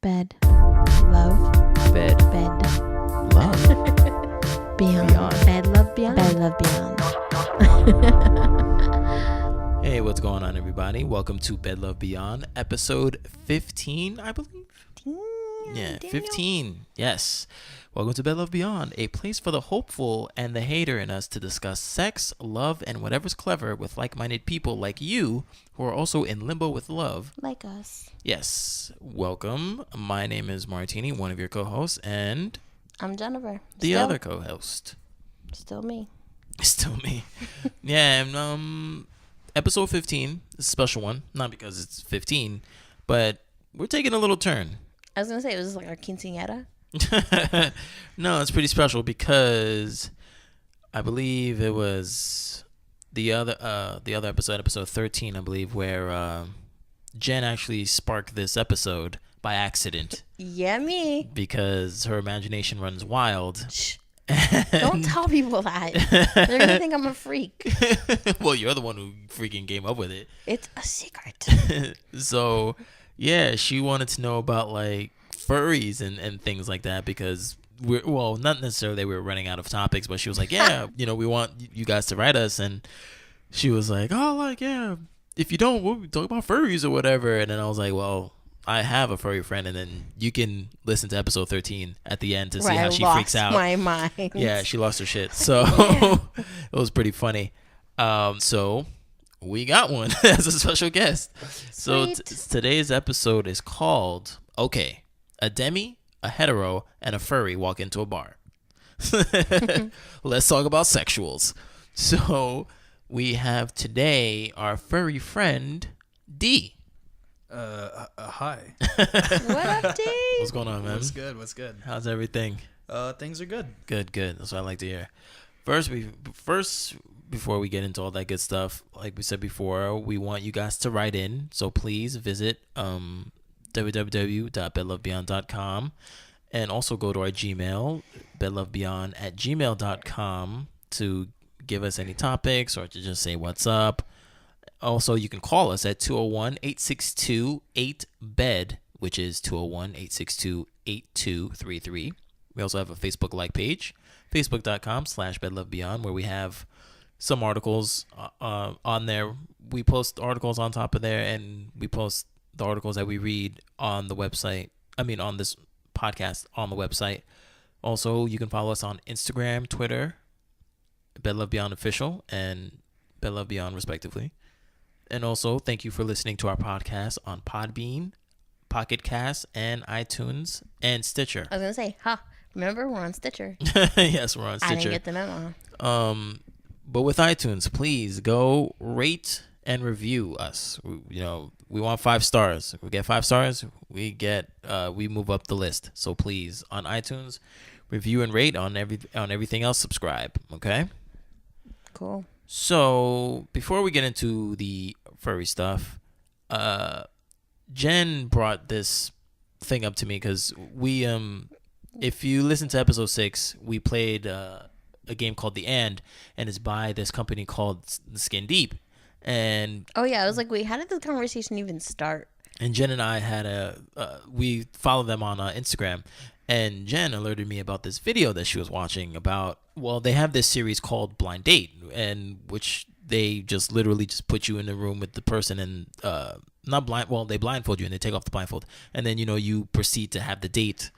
Bed. Love. Bed. Bed. Love. Beyond. Beyond. Bed, love, beyond. Bed, love, beyond. Hey, what's going on, everybody? Welcome to Bed Love Beyond, episode 15, I believe. Yeah, Daniel. 15. Yes. Welcome to Bed Love Beyond, a place for the hopeful and the hater in us to discuss sex, love, and whatever's clever with like-minded people like you who are also in limbo with love. Like us. Yes. Welcome. My name is Martini, one of your co-hosts, and I'm Jennifer. the other co-host. Still me. Still me. Yeah, and episode 15 is a special one. Not because it's 15, but we're taking a little turn. I was going to say, it was like our quinceañera. No, it's pretty special because I believe it was the other episode 13, I believe, where Jenn actually sparked this episode by accident. Yeah, me. Because her imagination runs wild. Shh. Don't tell people that. They're going to think I'm a freak. Well, you're the one who freaking came up with it. It's a secret. So, yeah, she wanted to know about, like, furries and things like that because not necessarily we were running out of topics, but she was like, yeah, we want you guys to write us. And she was like, oh, like, yeah, if you don't, we'll talk about furries or whatever. And then I was like, well, I have a furry friend, and then you can listen to episode 13 at the end to see how she freaks out. My mind. Yeah, she lost her shit. So it was pretty funny. So we got one as a special guest. So today's episode is called, okay, a demi, a hetero, and a furry walk into a bar. Let's talk about sexuals. So we have today our furry friend, D. Hi. What up, D? What's going on, man? What's good? How's everything? Things are good. Good. That's what I like to hear. First, before we get into all that good stuff, like we said before, we want you guys to write in. So please visit www.bedlovebeyond.com and also go to our Gmail, bedlovebeyond@gmail.com, to give us any topics or to just say what's up. Also, you can call us at 201-862-8-BED, which is 201-862-8233. We also have a Facebook like page, facebook.com/bedlovebeyond, where we have some articles on there. We post articles on top of there, and we post the articles that we read on the website. On this podcast on the website. Also, you can follow us on Instagram, Twitter, bedlovebeyond official, and bedlovebeyond respectively. And also, thank you for listening to our podcast on Podbean, Pocket Cast, and iTunes, and Stitcher. I was going to say, remember, we're on Stitcher. Yes, we're on Stitcher. I didn't get the memo. But with iTunes, please go rate and review us. We want 5 stars. If we get 5 stars, we move up the list. So please, on iTunes, review and rate. On everything else, subscribe. Okay? Cool. So before we get into the furry stuff, Jenn brought this thing up to me because we if you listen to episode 6, we played a game called The And it's by this company called Skin Deep. And oh yeah, I was like, wait, how did this conversation even start? And Jenn and I had we follow them on Instagram, and Jenn alerted me about this video that she was watching about, they have this series called Blind Date, and which they just literally just put you in the room with the person and they blindfold you and they take off the blindfold, and then you proceed to have the date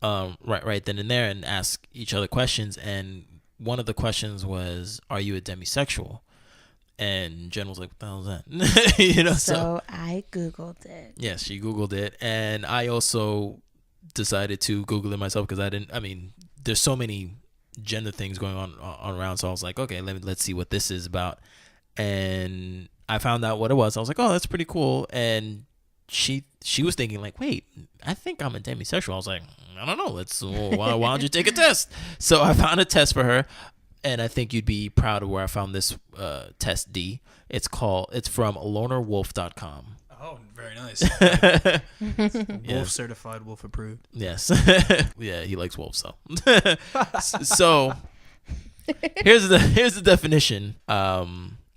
right then and there and ask each other questions. And one of the questions was, are you a demisexual? And Jenn was like, what the hell is that? So I Googled it. Yes, she Googled it. And I also decided to Google it myself because there's so many gender things going on around. So I was like, okay, let's see what this is about. And I found out what it was. I was like, oh, that's pretty cool. And she was thinking like, wait, I think I'm a demisexual. I was like, I don't know. Why don't you take a test? So I found a test for her. And I think you'd be proud of where I found this test, D. It's from lonerwolf.com. Oh, very nice. Wolf certified, wolf approved. Yes. Yeah, he likes wolves, so. So here's the definition of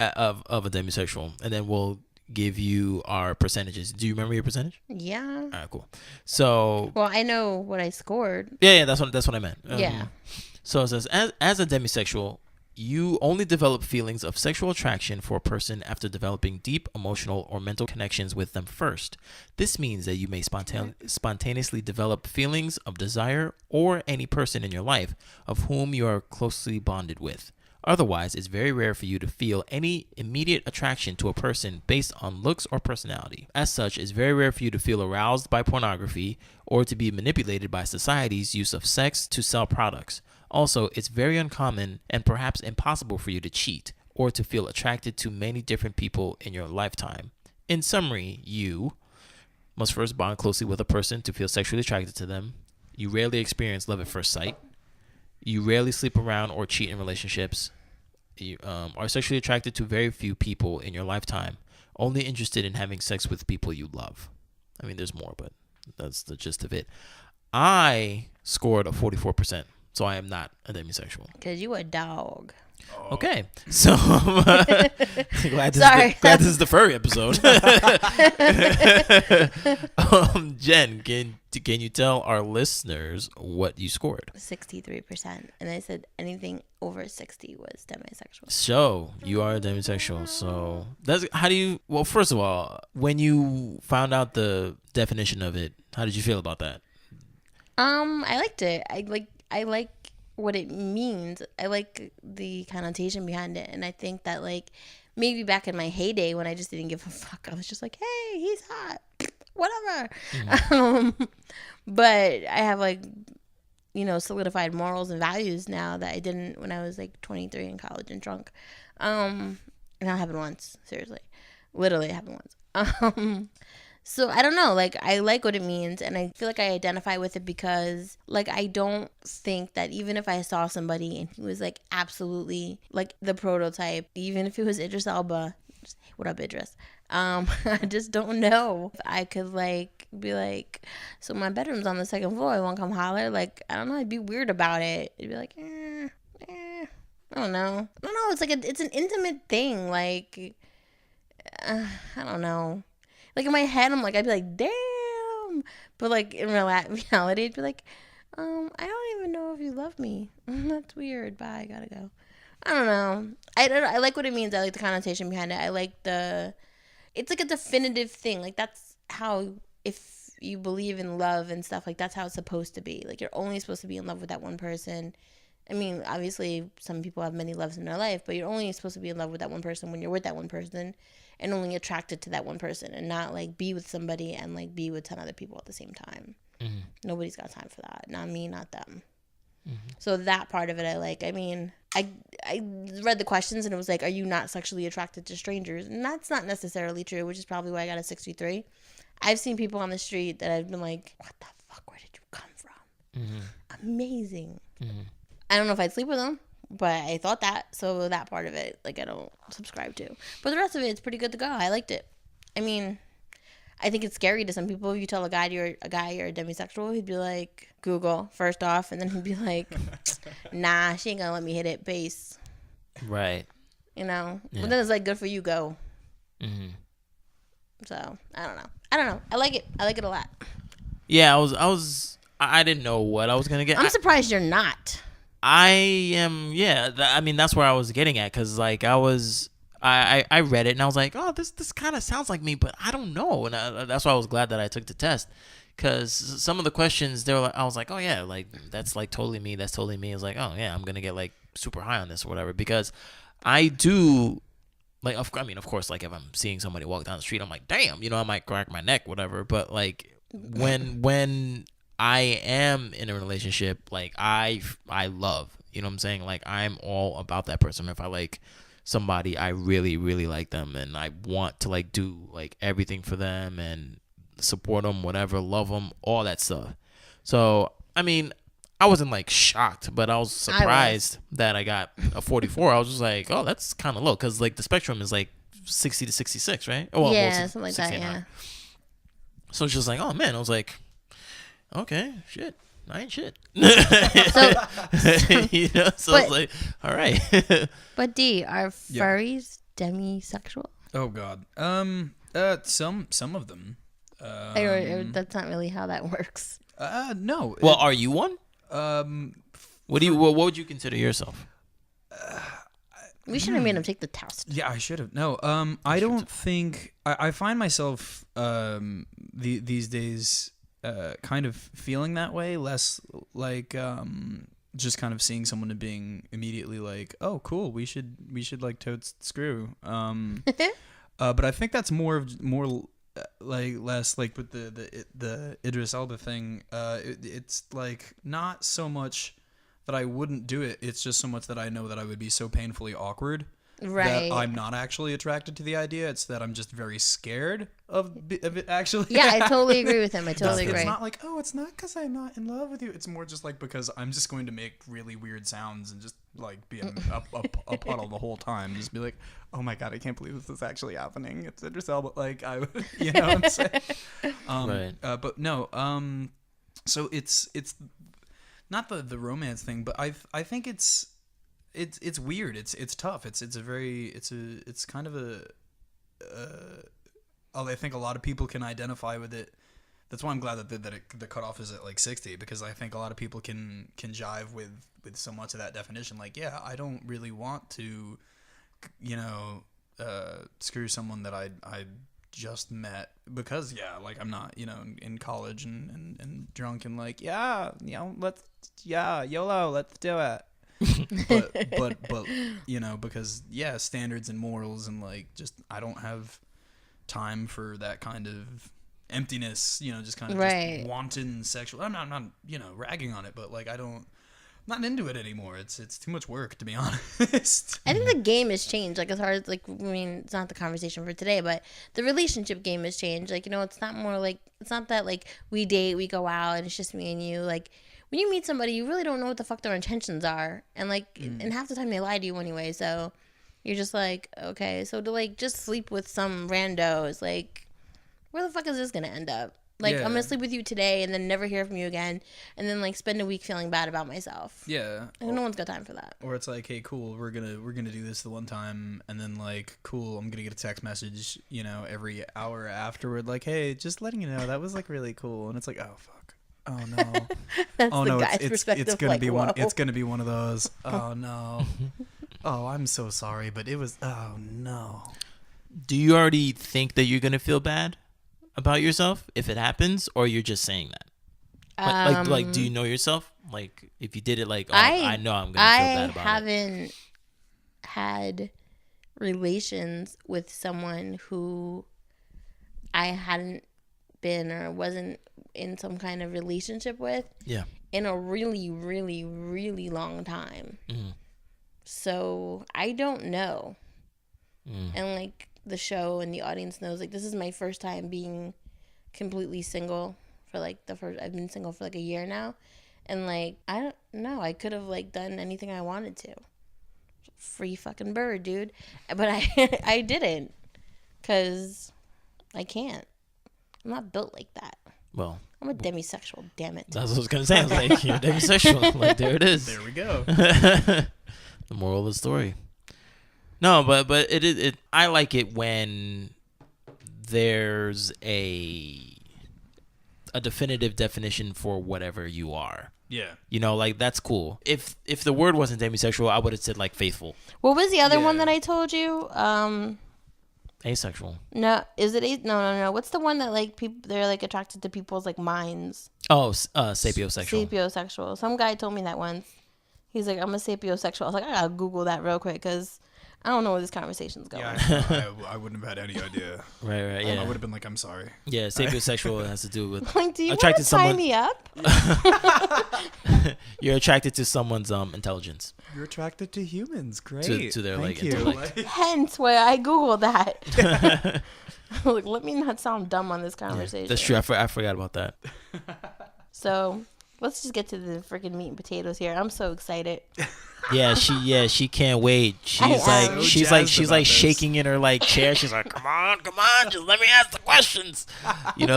a demisexual, and then we'll give you our percentages. Do you remember your percentage? Yeah. All right, cool. So, well, I know what I scored. Yeah, that's what I meant. Yeah. So it says, as a demisexual, you only develop feelings of sexual attraction for a person after developing deep emotional or mental connections with them first. This means that you may spontaneously develop feelings of desire or any person in your life of whom you are closely bonded with. Otherwise, it's very rare for you to feel any immediate attraction to a person based on looks or personality. As such, it's very rare for you to feel aroused by pornography or to be manipulated by society's use of sex to sell products. Also, it's very uncommon and perhaps impossible for you to cheat or to feel attracted to many different people in your lifetime. In summary, you must first bond closely with a person to feel sexually attracted to them. You rarely experience love at first sight. You rarely sleep around or cheat in relationships. You are sexually attracted to very few people in your lifetime. Only interested in having sex with people you love. I mean, there's more, but that's the gist of it. I scored a 44%. So I am not a demisexual. Because you a dog. Okay. So glad this is the furry episode. Jen, can you tell our listeners what you scored? 63%. And I said anything over 60 was demisexual. So you are a demisexual. So well, first of all, when you found out the definition of it, how did you feel about that? I liked it. I like what it means. I like the connotation behind it. And I think that, like, maybe back in my heyday when I just didn't give a fuck, I was just like, hey, he's hot. Whatever. Mm-hmm. But I have, like, solidified morals and values now that I didn't when I was, like, 23 in college and drunk. And that happened once. Seriously. Literally, it happened once. So I don't know, like, I like what it means, and I feel like I identify with it because, like, I don't think that even if I saw somebody and he was, like, absolutely, like, the prototype, even if it was Idris Elba, just, hey, what up, Idris? I just don't know if I could, like, be like, so my bedroom's on the second floor, I won't come holler. Like, I don't know, I'd be weird about it. I'd be like, I don't know. It's like it's an intimate thing, like, I don't know. Like, in my head, I'd be like, damn. But, like, in reality, I'd be like, I don't even know if you love me. That's weird. Bye. Gotta go. I don't know. I like what it means. I like the connotation behind it. I like it's like a definitive thing. Like, that's how, if you believe in love and stuff, like, that's how it's supposed to be. Like, you're only supposed to be in love with that one person. I mean, obviously, some people have many loves in their life, but you're only supposed to be in love with that one person when you're with that one person and only attracted to that one person and not, like, be with somebody and, like, be with 10 other people at the same time. Mm-hmm. Nobody's got time for that. Not me, not them. Mm-hmm. So that part of it I like. I mean, I read the questions and it was like, are you not sexually attracted to strangers? And that's not necessarily true, which is probably why I got a 63. I've seen people on the street that I've been like, what the fuck? Where did you come from? Mm-hmm. Amazing. Mm-hmm. I don't know if I'd sleep with them, but I thought that. So that part of it, like, I don't subscribe to. But the rest of it, it's pretty good to go. I liked it. I mean, I think it's scary to some people. If you tell a guy you're a demisexual, he'd be like, Google, first off. And then he'd be like, nah, she ain't gonna let me hit it. Base. Right. Yeah. But then it's like, good for you, go. Mm-hmm. So, I don't know. I like it. I like it a lot. Yeah, I didn't know what I was gonna get. I'm surprised you're not. I am, yeah. I mean, that's where I was getting at, because, like, I read it and I was like, oh, this kind of sounds like me, but I don't know. And that's why I was glad that I took the test, because some of the questions, I was like, oh yeah, like, that's like totally me. That's totally me. I was like, oh yeah, I'm gonna get like super high on this or whatever, because I do, like, of course, like, if I'm seeing somebody walk down the street, I'm like, damn, I might crack my neck, whatever. But, like, when I am in a relationship, like, I love, you know what I'm saying? Like, I'm all about that person. If I like somebody, I really, really like them, and I want to, like, do, like, everything for them and support them, whatever, love them, all that stuff. So, I mean, I wasn't, like, shocked, but I was surprised that I got a 44. I was just like, oh, that's kind of low, because, like, the spectrum is, like, 60 to 66, right? Oh, yeah, something like that, yeah. So it's just like, oh, man, I was like, okay, shit. I ain't shit. So I was like, all right. But D, are furries demisexual? Oh God. Some of them. Or that's not really how that works. No. Well, are you one? What would you consider yourself? We should have made him take the test. Yeah, I should have. No, I don't think I find myself these days kind of feeling that way, less like just kind of seeing someone and being immediately like, oh, cool, we should like totes screw. But I think that's more like less like with the Idris Elba thing. It's like not so much that I wouldn't do it. It's just so much that I know that I would be so painfully awkward that I'm not actually attracted to the idea. It's that I'm just very scared of it actually. Yeah, I totally agree with him. I totally agree. It's not like, oh, it's not because I'm not in love with you. It's more just like because I'm just going to make really weird sounds and just like be a puddle the whole time. Just be like, oh my God, I can't believe this is actually happening. It's Idris Elba. Like I, you know what I'm saying? Right. But no. So it's not the romance thing, but I think it's weird. It's tough. It's kind of a I think a lot of people can identify with it. That's why I'm glad that the cutoff is at like 60, because I think a lot of people can jive with so much of that definition. Like, yeah, I don't really want to, screw someone that I just met, because like I'm not in college and drunk and like let's YOLO, let's do it. but because standards and morals and like just I don't have time for that kind of emptiness, just kind of just wanton sexual. I'm not ragging on it, but like I'm not into it anymore. It's too much work, to be honest. I think the game has changed. Like, as hard as like, I mean, it's not the conversation for today, but the relationship game has changed. Like, it's not more like, it's not that like we date, we go out, and it's just me and you. Like, when you meet somebody, you really don't know what the fuck their intentions are, and like, and half the time they lie to you anyway. So you're just like, okay, so to like just sleep with some randos, like, where the fuck is this gonna end up? Like, I'm gonna sleep with you today and then never hear from you again, and then like spend a week feeling bad about myself. Yeah, and no one's got time for that. Or it's like, hey, cool, we're gonna do this the one time, and then like, cool, I'm gonna get a text message, every hour afterward, like, hey, just letting you know that was like really cool, and it's like, oh fuck, oh no, That's oh the no, guy's it's gonna like, be whoa. it's gonna be one of those. Oh no, oh I'm so sorry, but it was. Oh no. Do you already think that you're gonna feel bad about yourself if it happens, or you're just saying that? Like, do you know yourself? Like, if you did it, like, I know I'm gonna feel bad about it. I haven't had relations with someone who I hadn't been or wasn't in some kind of relationship with. Yeah. In a really, really, really long time. Mm-hmm. So I don't know. And like, the show and the audience knows, like, this is my first time being completely single for like I've been single for like a year now, and like, I don't know, I could have like done anything I wanted to. Free fucking bird, dude. But I didn't, because I can't. I'm not built like that. Well, I'm a demisexual, damn it. That's what I was gonna say. I was like, you're demisexual. Like, there it is. There we go. The moral of the story. No, but it I like it when there's a definitive definition for whatever you are. Yeah. Like, that's cool. If the word wasn't demisexual, I would have said like faithful. What was the other one that I told you? Asexual. No, is it no. What's the one that like people, they're like attracted to people's like minds? Oh, sapiosexual. Sapiosexual. Some guy told me that once. He's like, I'm a sapiosexual. I was like, I gotta Google that real quick, because I don't know where this conversation's going. Yeah, I wouldn't have had any idea. Right, yeah. I would have been like, I'm sorry. Yeah, sapiosexual has to do with like, do you want to tie me up? You're attracted to someone's intelligence. You're attracted to humans. Great. To their Thank like you. intellect. Hence why I Googled that. Like, let me not sound dumb on this conversation. Yeah, that's true. I forgot about that. So let's just get to the freaking meat and potatoes here. I'm so excited. Yeah, she can't wait. She's like shaking in her like chair. She's like, come on, just let me ask the questions.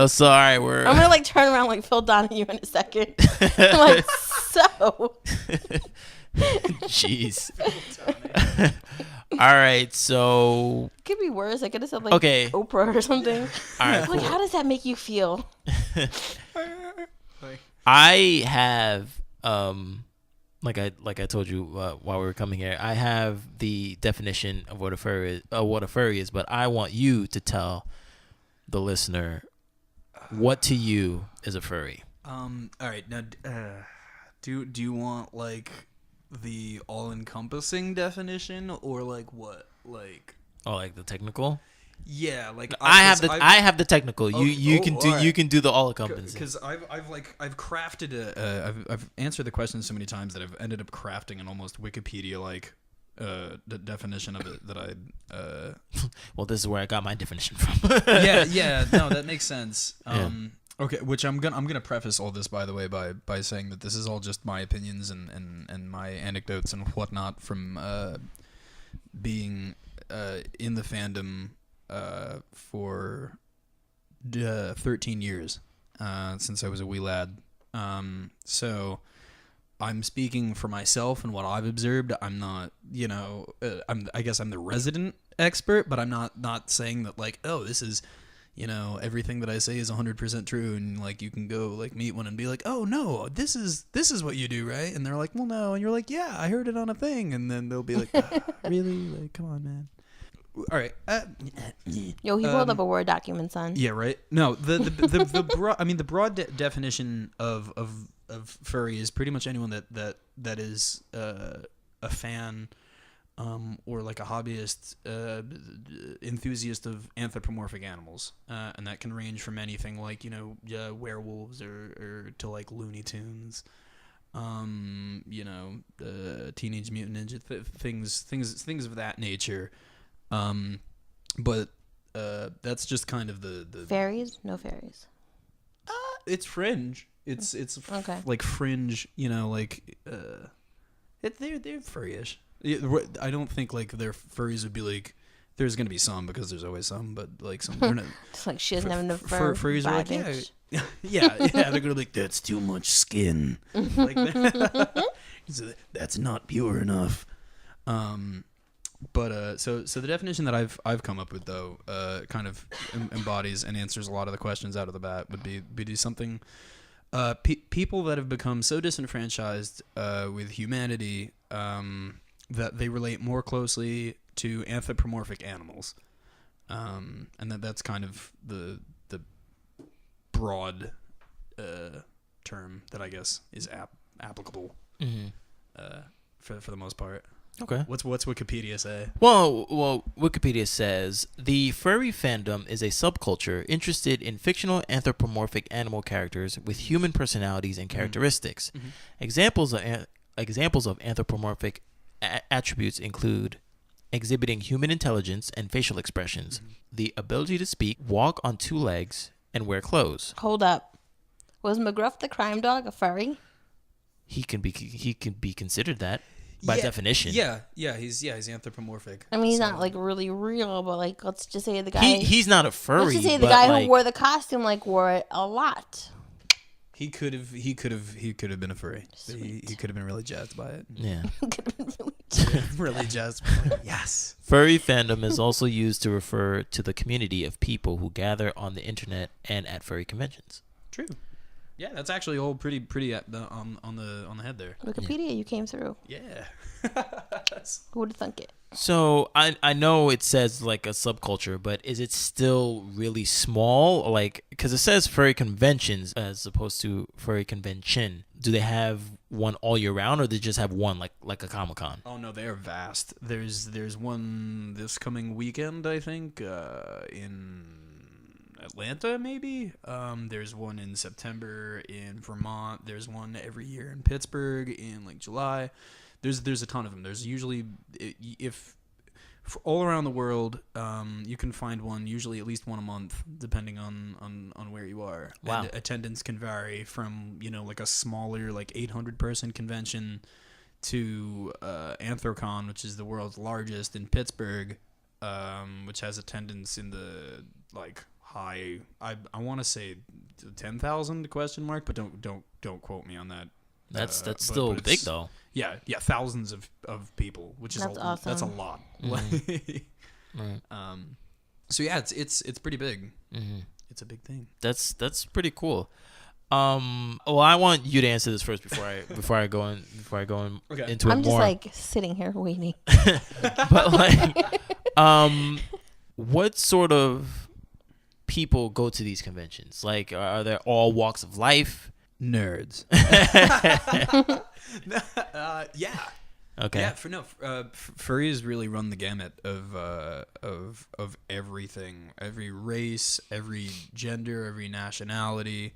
So all right, I'm gonna like turn around like Phil Donahue in a second. I'm like, so. Jeez. right, so It could be worse. I could have said like okay. Oprah or something. All right, Like, cool. how does that make you feel? I have like I told you while we were coming here, I have the definition of what a furry is, but I want you to tell the listener what to you is a furry. All right, now, do you want like the all-encompassing definition or like what? Like, Oh, like the technical? yeah, like I have the technical. You can do all right. you can do the all encompassing. Because I've crafted I've answered the question so many times that I've ended up crafting an almost Wikipedia like the definition of it that I Well, this is where I got my definition from. yeah no, that makes sense. Yeah. Okay, which I'm gonna preface all this, by the way, by saying that this is all just my opinions and my anecdotes and whatnot from being in the fandom for 13 years since I was a wee lad. So I'm speaking for myself and what I've observed. I'm not, I guess I'm the resident expert, but I'm not saying that like, oh, this is, everything that I say is 100% true, and like you can go like meet one and be like, oh no, this is what you do, right? And they're like, well, no, and you're like, yeah, I heard it on a thing, and then they'll be like, really, like, come on, man. All right. Yo, he pulled up a Word document, son. Yeah, right. No, the broad definition of furry is pretty much anyone that is a fan or like a hobbyist enthusiast of anthropomorphic animals, and that can range from anything like werewolves or to like Looney Tunes, Teenage Mutant Ninja things of that nature. But that's just kind of the Fairies? No fairies. it's fringe. It's Okay. like fringe, like they're furry-ish. I don't think like their furries would be like. There's gonna be some because there's always some, but like some. They're not, It's like she doesn't have enough fur. furries are like, baggage. yeah. They're gonna be like, that's too much skin. Like that's not pure enough. But so the definition that I've come up with though, kind of embodies and answers a lot of the questions out of the bat would be something. People that have become so disenfranchised with humanity that they relate more closely to anthropomorphic animals, and that's kind of the broad term that I guess is applicable for the most part. Okay. What's Wikipedia say? Well, Wikipedia says the furry fandom is a subculture interested in fictional anthropomorphic animal characters with human personalities and characteristics. Mm-hmm. Examples of anthropomorphic attributes include exhibiting human intelligence and facial expressions, the ability to speak, walk on two legs, and wear clothes. Hold up. Was McGruff the crime dog a furry? He can be considered that by definition. Yeah, he's anthropomorphic. I mean, he's not like really real, but like, let's just say the guy. He's not a furry. Let's just say the but, guy like, who wore the costume like wore it a lot. He could have been a furry. He could have been really jazzed by it. Yeah. Could have been really Really jazzed. Like, yes. Furry fandom is also used to refer to the community of people who gather on the internet and at furry conventions. True. Yeah, that's actually all pretty on the head there. Wikipedia, you came through. Yeah. Who would have thunk it? So I know it says like a subculture, but is it still really small? Like, because it says furry conventions as opposed to furry convention. Do they have one all year round, or do they just have one like a Comic-Con? Oh no, they are vast. There's one this coming weekend, I think, in Atlanta, maybe. There's one in September in Vermont. There's one every year in Pittsburgh in like July. There's a ton of them. There's usually, if for all around the world, you can find one, usually at least one a month, depending on where you are. Wow. And attendance can vary from, like a smaller, like 800 person convention to Anthrocon, which is the world's largest in Pittsburgh, which has attendance in the like high, I want to say 10,000 ? But don't quote me on that. That's but still big it's- though. Yeah, thousands of people, which is That's awesome. That's a lot. Right. So yeah, it's pretty big. Mm-hmm. It's a big thing. That's pretty cool. Well, I want you to answer this first before I go Okay. into it I'm just more. like sitting here waiting. But like, what sort of people go to these conventions? Like, are there all walks of life? Nerds. Yeah. Okay. Yeah, furries really run the gamut of everything, every race, every gender, every nationality.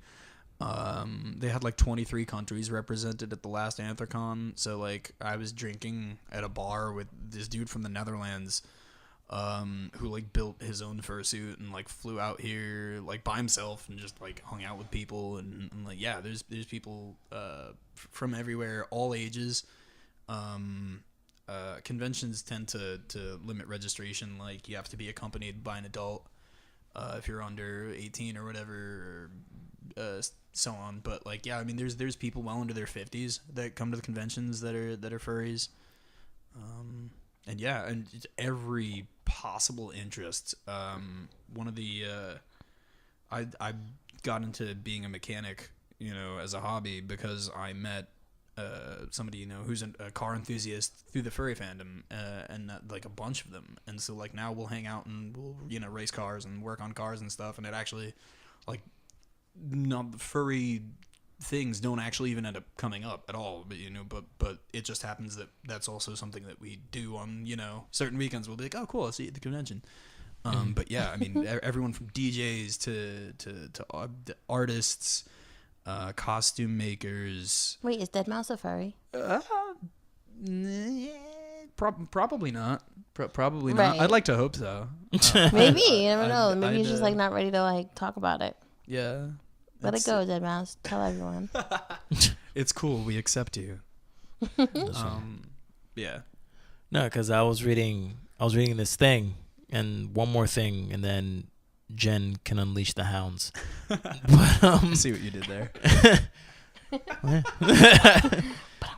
They had like 23 countries represented at the last Anthrocon. So like I was drinking at a bar with this dude from the Netherlands, who like built his own fursuit and like flew out here like by himself and just like hung out with people and like yeah, there's people from everywhere, all ages. Conventions tend to limit registration. Like you have to be accompanied by an adult if you're under 18 or whatever, so on. But like yeah, I mean there's people well into their 50s that come to the conventions that are furries. And yeah, and it's every possible interest. One of the I got into being a mechanic, as a hobby because I met somebody who's a car enthusiast through the furry fandom, and like a bunch of them. And so like now we'll hang out and we'll race cars and work on cars and stuff. And it actually like not furry things don't actually even end up coming up at all, but it just happens that that's also something that we do on certain weekends. We'll be like, oh cool, I'll see you at the convention. But yeah, I mean everyone from DJs to artists, costume makers. Wait, is Deadmau5 a furry? Probably not. Probably not. Right. I'd like to hope so. Maybe, you never know. Maybe I'd, he's just like not ready to like talk about it. Yeah. Let it go, Deadmau5. Tell everyone. It's cool. We accept you. Yeah. No, because I was reading this thing, and one more thing, and then Jenn can unleash the hounds. But, I see what you did there.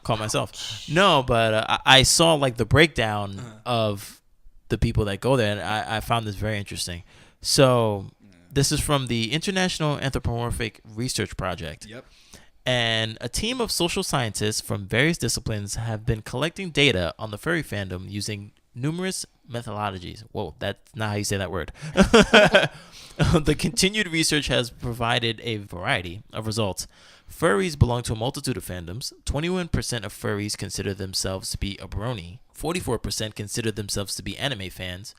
Call myself. No, but I saw like the breakdown of the people that go there, and I found this very interesting. So this is from the International Anthropomorphic Research Project. Yep. And a team of social scientists from various disciplines have been collecting data on the furry fandom using numerous methodologies. Whoa, that's not how you say that word. The continued research has provided a variety of results. Furries belong to a multitude of fandoms. 21% of furries consider themselves to be a brony. 44% consider themselves to be anime fans.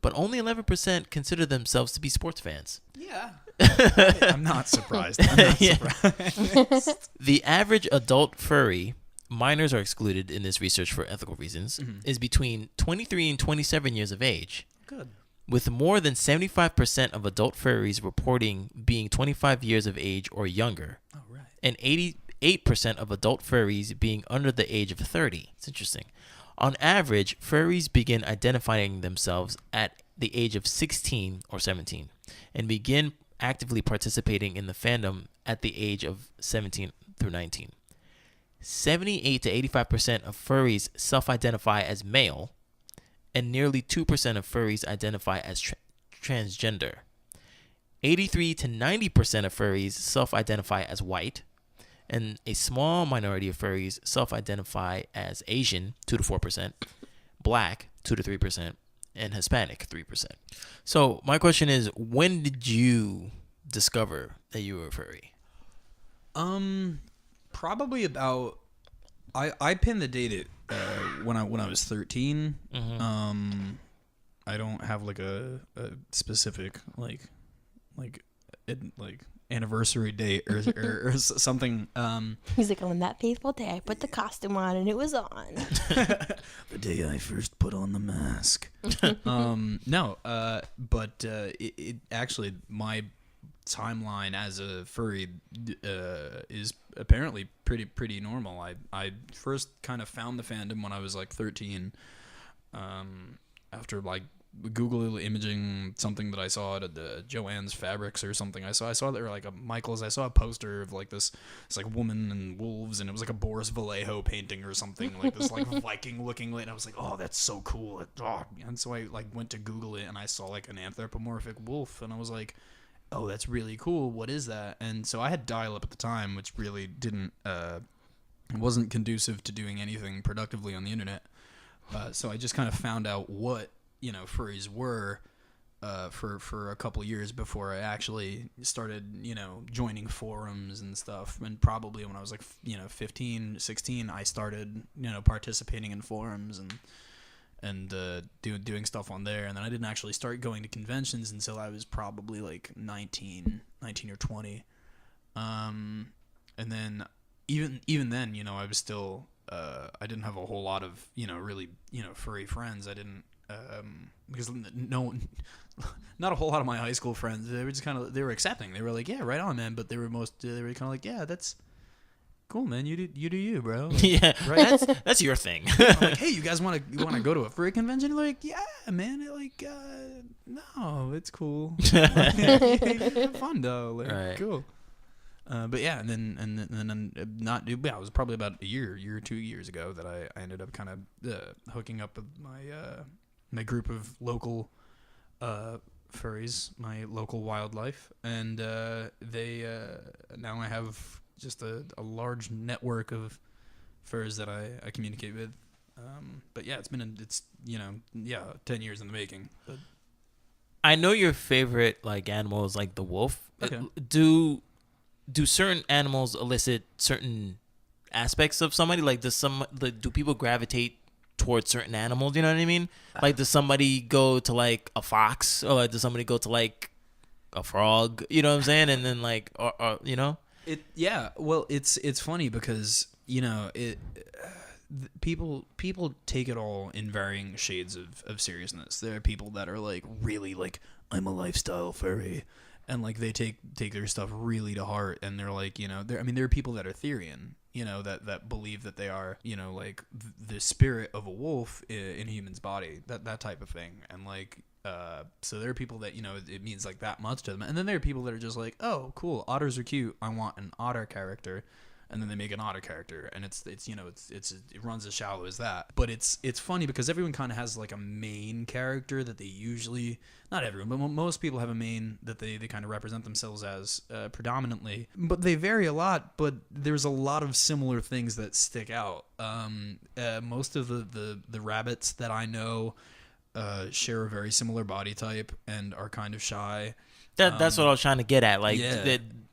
But only 11% consider themselves to be sports fans. Yeah. I'm not surprised. Surprised. The average adult furry, minors are excluded in this research for ethical reasons, is between 23 and 27 years of age. Good. With more than 75% of adult furries reporting being 25 years of age or younger. Oh, right. And 88% of adult furries being under the age of 30. It's interesting. On average, furries begin identifying themselves at the age of 16 or 17 and begin actively participating in the fandom at the age of 17 through 19. 78 to 85% of furries self-identify as male, and nearly 2% of furries identify as transgender. 83 to 90% of furries self-identify as white, and a small minority of furries self-identify as Asian, 2 to 4%, Black, 2 to 3%, and Hispanic, 3%. So my question is, when did you discover that you were a furry? Probably about. I pinned the date at when I was 13. I don't have like a specific like anniversary date or something. He's like, on that fateful day, I put the costume on and it was on. The day I first put on the mask. No, but it actually, my timeline as a furry is apparently pretty normal. I first kind of found the fandom when I was like 13, after like Google imaging something that I saw at the Joann's Fabrics or something. I saw there like a Michael's. I saw a poster of like this like woman and wolves, and it was like a Boris Vallejo painting or something, like this like Viking looking. And I was like, oh, that's so cool. And so I like went to Google it, and I saw like an anthropomorphic wolf, and I was like, oh, that's really cool. What is that? And so I had dial-up at the time, which really wasn't conducive to doing anything productively on the internet. So I just kind of found out what, furries were for a couple years before I actually started, joining forums and stuff. And probably when I was like, 15, 16, I started, participating in forums and doing stuff on there. And then I didn't actually start going to conventions until I was probably like 19 or 20. And then even then, I was still... I didn't have a whole lot of, really, furry friends. I didn't, because not a whole lot of my high school friends, they were just they were accepting. They were like, yeah, right on, man. But they were kind of like, yeah, that's cool, man. You do you, bro. Like, yeah, right. That's your thing. I'm like, hey, you guys want to go to a furry convention? They're like, yeah, man. Like, no, it's cool. Have fun though. Like, right. Cool. But yeah, and then it was probably about a year or 2 years ago that I ended up kind of hooking up with my group of local furries, my local wildlife, and they now I have just a large network of furs that I communicate with. But yeah, it's 10 years in the making. But I know your favorite like animal is like the wolf. Okay. Do certain animals elicit certain aspects of somebody? Like, do people gravitate towards certain animals? You know what I mean? Like, does somebody go to like a fox, or like, does somebody go to like a frog? You know what I'm saying? And then like, or it. Yeah. Well, it's funny because people take it all in varying shades of seriousness. There are people that are like really like, I'm a lifestyle furry. And like they take their stuff really to heart, and they're like, there are people that are Therian, that believe that they are, like the spirit of a wolf in a human's body, that type of thing. And like, so there are people that, it means like that much to them. And then there are people that are just like, oh, cool, otters are cute, I want an otter character. And then they make an otter character, and it runs as shallow as that. But it's funny because everyone kind of has like a main character that they usually, not everyone, but most people have a main that they kind of represent themselves as predominantly. But they vary a lot. But there's a lot of similar things that stick out. Most of the rabbits that I know share a very similar body type and are kind of shy. That's what I was trying to get at. Like,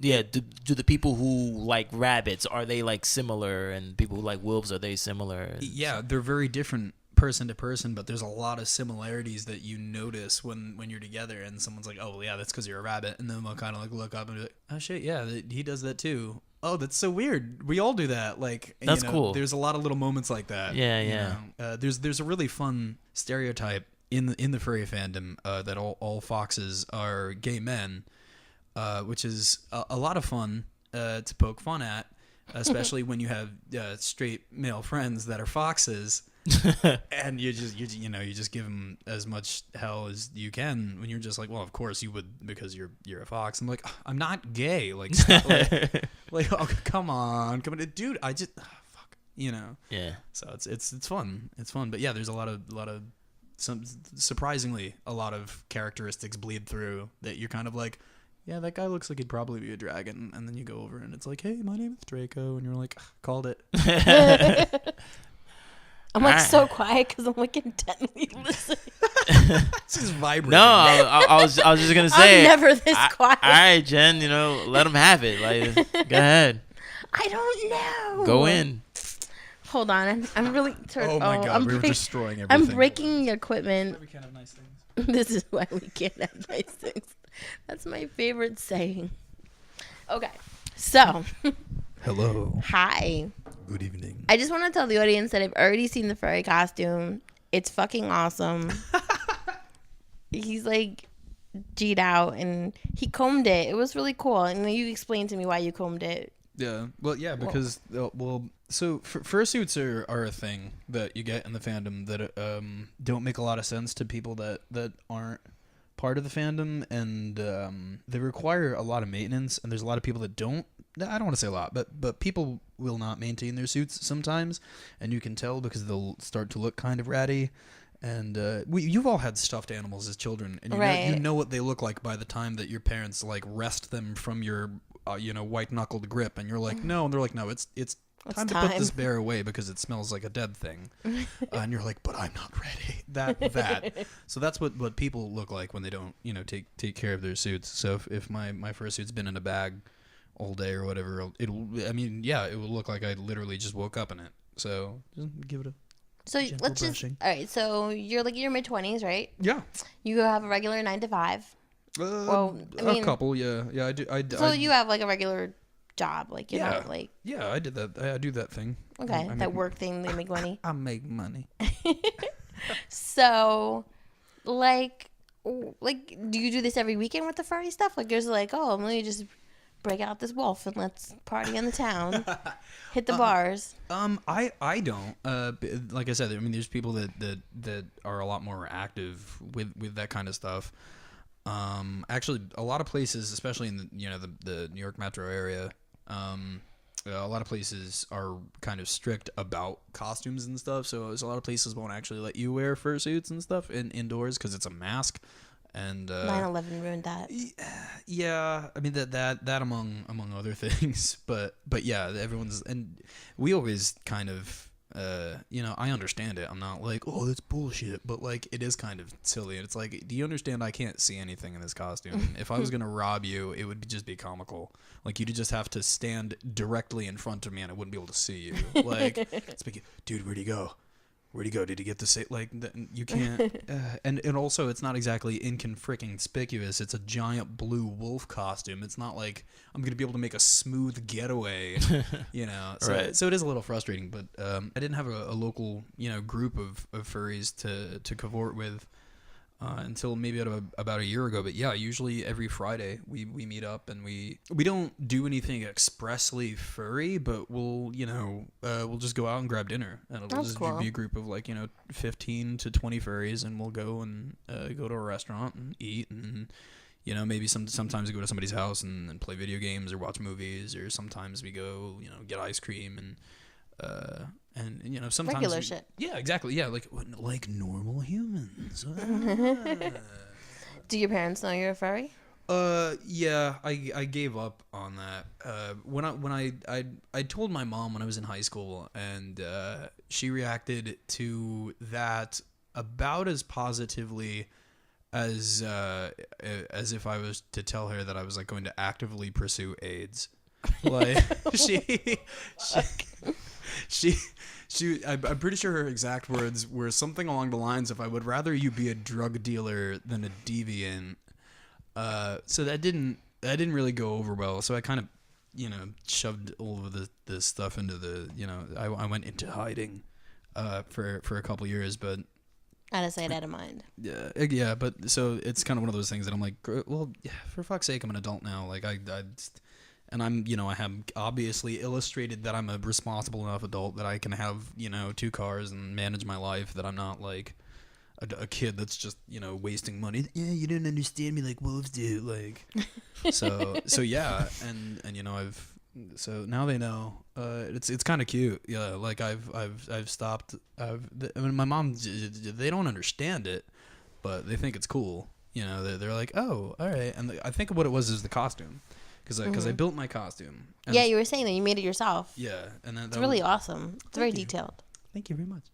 yeah. Do the people who like rabbits, are they like similar, and people who like wolves, are they similar? Yeah, they're very different person to person, but there's a lot of similarities that you notice when you're together, and someone's like, oh, well, yeah, that's because you're a rabbit, and then they'll kind of like look up and be like, oh shit, yeah, he does that too. Oh, that's so weird. We all do that. Like, that's cool. There's a lot of little moments like that. Yeah. There's a really fun stereotype in the furry fandom that all foxes are gay men, which is a lot of fun to poke fun at, especially when you have straight male friends that are foxes, and you just give them as much hell as you can when you're just like, well, of course you would because you're a fox. I'm like, I'm not gay. Like, stop, like oh, come on, dude. I just fuck, Yeah. So it's fun. It's fun, but yeah, there's a lot of surprisingly a lot of characteristics bleed through that you're kind of like, yeah, that guy looks like he'd probably be a dragon, and then you go over and it's like, hey, my name is Draco, and you're like, called it. I'm like so quiet because I'm like intently listening. It's just vibrating. No, I was just gonna say, I'm never this quiet. All right, Jen, let them have it. Like, go ahead. I don't know. Go in. Hold on, I'm really. Oh my god, we're destroying everything. I'm breaking equipment. We can't have nice things. This is why we can't have nice things. That's my favorite saying. Okay, so. Hello. Hi. Good evening. I just want to tell the audience that I've already seen the furry costume. It's fucking awesome. He's like G'd out and he combed it. It was really cool. And you explained to me why you combed it. Yeah. Well, yeah, because so fursuits are a thing that you get in the fandom that don't make a lot of sense to people that aren't part of the fandom, and they require a lot of maintenance, and there's a lot of people that don't. I don't want to say a lot, but people will not maintain their suits sometimes, and you can tell because they'll start to look kind of ratty. And you've all had stuffed animals as children, and you know what they look like by the time that your parents like wrest them from your white knuckled grip, and you're like no, and they're like no, it's time to put this bear away because it smells like a dead thing, and you're like, but I'm not ready. That so that's what people look like when they don't take care of their suits. So if my fursuit's been in a bag all day or whatever, it will look like I literally just woke up in it. So just give it a. So let's brushing. All right. So you're like in your mid-20s, right? Yeah. You have a regular 9 to 5. A couple, yeah. I do. So you have like a regular job, like you're not like. Yeah, I did that. I do that thing. Okay, that work thing. They make money. I make money. So, like, do you do this every weekend with the furry stuff? Like, there's like, oh, let me just break out this wolf and let's party in the town, hit the bars. I don't. Like I said, I mean, there's people that are a lot more active with that kind of stuff. Actually, a lot of places, especially in the New York metro area, a lot of places are kind of strict about costumes and stuff. So a lot of places won't actually let you wear fursuits and stuff indoors because it's a mask. And 9/11 ruined that. Yeah, I mean that among other things, but yeah, everyone's, and we always kind of I understand it. I'm not like, oh, that's bullshit, but like it is kind of silly. And it's like, do you understand? I can't see anything in this costume. If I was gonna rob you, it would just be comical. Like you'd just have to stand directly in front of me, and I wouldn't be able to see you. Like, it's like, dude, where'd he go? Where'd he go? Did he get the same? Like, you can't. And also, it's not exactly inconspicuous. It's a giant blue wolf costume. It's not like I'm gonna be able to make a smooth getaway, So, right. So it is a little frustrating. But I didn't have a local, group of furries to cavort with until maybe about a year ago. But yeah, usually every Friday we meet up, and we don't do anything expressly furry, but we'll just go out and grab dinner, and it'll just be a group of like 15 to 20 furries, and we'll go and go to a restaurant and eat, and maybe sometimes we go to somebody's house and play video games or watch movies, or sometimes we go get ice cream and sometimes regular shit. Yeah, exactly. Yeah, like normal humans. Do your parents know you're a furry? Yeah, I gave up on that. When I told my mom when I was in high school, and she reacted to that about as positively as if I was to tell her that I was like going to actively pursue AIDS. Like I'm pretty sure her exact words were something along the lines of, "I would rather you be a drug dealer than a deviant." So that didn't really go over well. So I kind of, shoved all of this stuff into the, I went into hiding, for a couple years, but. Out of sight, out of mind. Yeah. But so it's kind of one of those things that I'm like, well, yeah, for fuck's sake, I'm an adult now. Like and I'm, I have obviously illustrated that I'm a responsible enough adult that I can have, 2 cars and manage my life, that I'm not like a kid that's just, wasting money. Yeah, you didn't understand me like wolves do. Like, so yeah. And so now they know. It's kind of cute. Yeah. Like I've stopped. My mom, they don't understand it, but they think it's cool. They're like, oh, all right. And I think what it was is the costume. Because I built my costume. Yeah, you were saying that you made it yourself. Yeah, and it's really awesome. It's very detailed. Thank you very much.